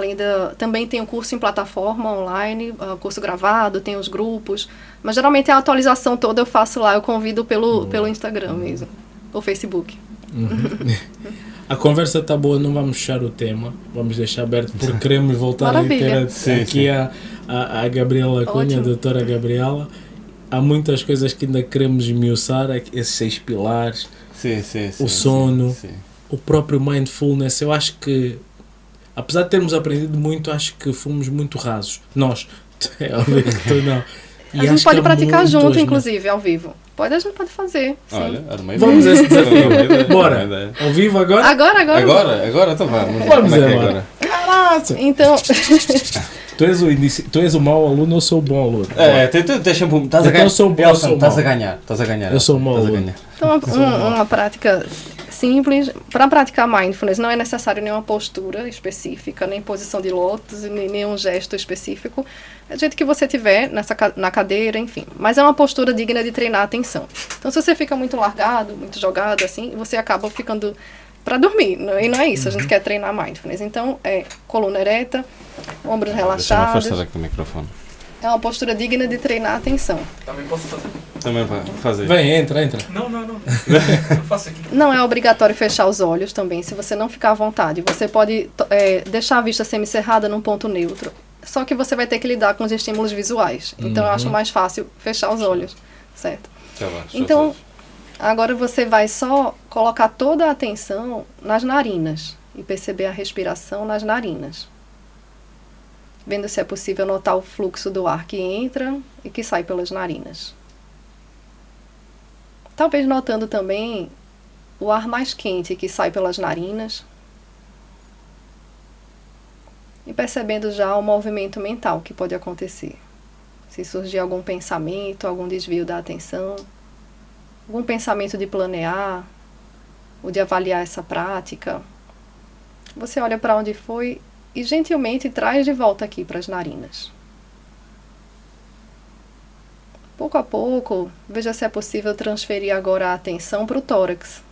também tem um curso em plataforma online, curso gravado, tem os grupos. Mas geralmente a atualização toda eu faço lá, eu convido pelo Instagram mesmo, ou Facebook. A conversa está boa, não vamos fechar o tema, vamos deixar aberto porque queremos voltar a ter aqui a Gabriela Cunha, a doutora Gabriela. Há muitas coisas que ainda queremos esmiuçar, esses 6 pilares, o sono, o próprio mindfulness. Eu acho que, apesar de termos aprendido muito, acho que fomos muito rasos. Nós, é óbvio que tu não. E a gente pode praticar junto, inclusive, ao vivo. A gente pode fazer. Sim. Olha, vamos a esse desafio. Bora. Ao vivo agora? Agora, então vamos. Vamos agora. Caraca! Então... Tu és o mau aluno, eu sou o bom aluno. Deixa-me... Estás a ganhar. Eu sou bom, eu sou Estás a ganhar. Eu sou o mau aluno. Então, uma prática simples. Para praticar mindfulness não é necessário nenhuma postura específica, nem posição de lótus, nem nenhum gesto específico. É do jeito que você tiver, na cadeira, enfim. Mas é uma postura digna de treinar a atenção. Então, se você fica muito largado, muito jogado, assim, você acaba ficando para dormir. E não é isso, a gente quer treinar mindfulness. Então, é coluna ereta, ombros relaxados. Deixa-me afastar aqui o microfone. É uma postura digna de treinar a atenção. Também posso fazer? Também vai fazer. Vem, entra. Não. Eu faço aqui. Não é obrigatório fechar os olhos também, se você não ficar à vontade. Você pode deixar a vista semicerrada num ponto neutro. Só que você vai ter que lidar com os estímulos visuais. Então, eu acho mais fácil fechar os olhos, certo? Então, agora você vai só colocar toda a atenção nas narinas e perceber a respiração nas narinas. Vendo se é possível notar o fluxo do ar que entra e que sai pelas narinas. Talvez notando também o ar mais quente que sai pelas narinas. E percebendo já o movimento mental que pode acontecer. Se surgir algum pensamento, algum desvio da atenção, algum pensamento de planear, ou de avaliar essa prática, você olha para onde foi e gentilmente traz de volta aqui para as narinas. Pouco a pouco, veja se é possível transferir agora a atenção para o tórax.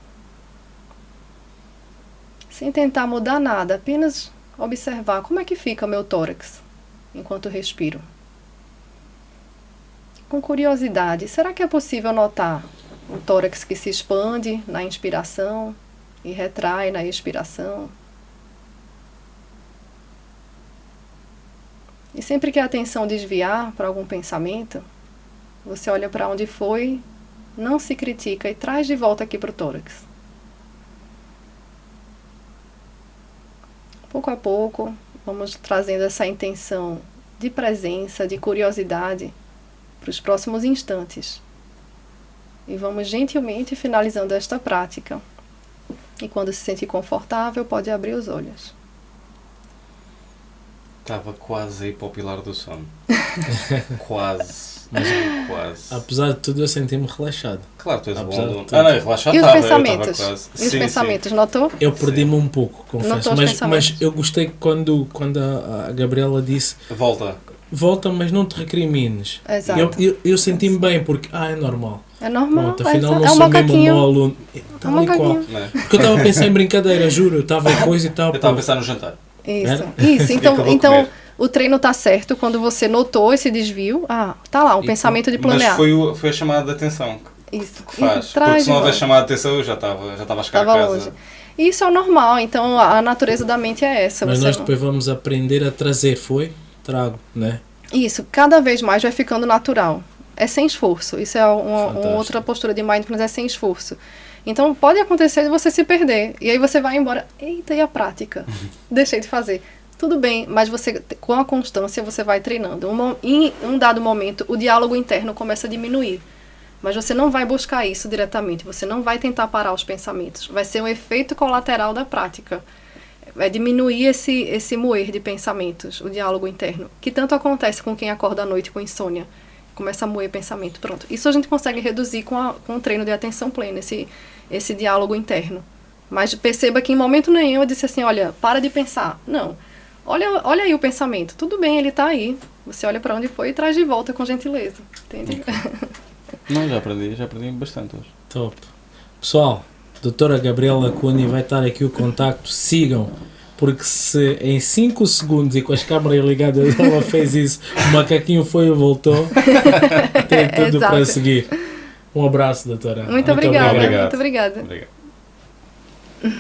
Sem tentar mudar nada, apenas observar como é que fica o meu tórax enquanto respiro. Com curiosidade, será que é possível notar o tórax que se expande na inspiração e retrai na expiração? E sempre que a atenção desviar para algum pensamento, você olha para onde foi, não se critica e traz de volta aqui para o tórax. Pouco a pouco, vamos trazendo essa intenção de presença, de curiosidade para os próximos instantes. E vamos gentilmente finalizando esta prática. E quando se sentir confortável, pode abrir os olhos. Estava quase a ir para o pilar do sono. Quase. Apesar de tudo, eu senti-me relaxado. Claro, tu és bom aluno. E Relaxado os estava. pensamentos? Quase. E os pensamentos, notou? Eu perdi-me um pouco, confesso. Mas eu gostei quando a Gabriela disse... Volta, mas não te recrimines. Exato. Eu senti-me bem, porque é normal. É normal. Pronto, afinal não sou mesmo um mau aluno. Está ali qual. Porque eu estava a pensar em brincadeira, juro. Eu estava em coisa e tal. Eu estava a pensar no jantar. Isso. Então o treino está certo quando você notou esse desvio. Tá lá, um pensamento de planear. Mas foi a chamada de atenção isso. Que faz. Porque se não houver chamada de atenção, eu já estava a chegar a casa. Longe. Isso é o normal, então a natureza da mente é essa. Mas nós depois vamos aprender a trazer, trago, né? Isso, cada vez mais vai ficando natural. É sem esforço. Isso é uma outra postura de mindfulness, é sem esforço. Então pode acontecer de você se perder. E aí você vai embora. Eita, e a prática? Deixei de fazer. Tudo bem, mas você, com a constância, você vai treinando. Em um dado momento, o diálogo interno começa a diminuir. Mas você não vai buscar isso diretamente. Você não vai tentar parar os pensamentos. Vai ser um efeito colateral da prática. Vai diminuir esse moer de pensamentos, o diálogo interno. Que tanto acontece com quem acorda à noite com insônia. Começa a moer pensamento. Pronto. Isso a gente consegue reduzir com o treino de atenção plena, esse diálogo interno. Mas perceba que em momento nenhum eu disse assim, olha, para de pensar. Não. Olha aí o pensamento. Tudo bem, ele está aí. Você olha para onde foi e traz de volta com gentileza. Entende? Não, já aprendi bastante hoje. Top. Pessoal, a doutora Gabriela Cunha vai estar aqui o contacto. Sigam. Porque se em 5 segundos e com as câmeras ligadas ela fez isso, o macaquinho foi e voltou, tem tudo para seguir. Um abraço, doutora. Muito obrigada. obrigado. Muito obrigada. Obrigado.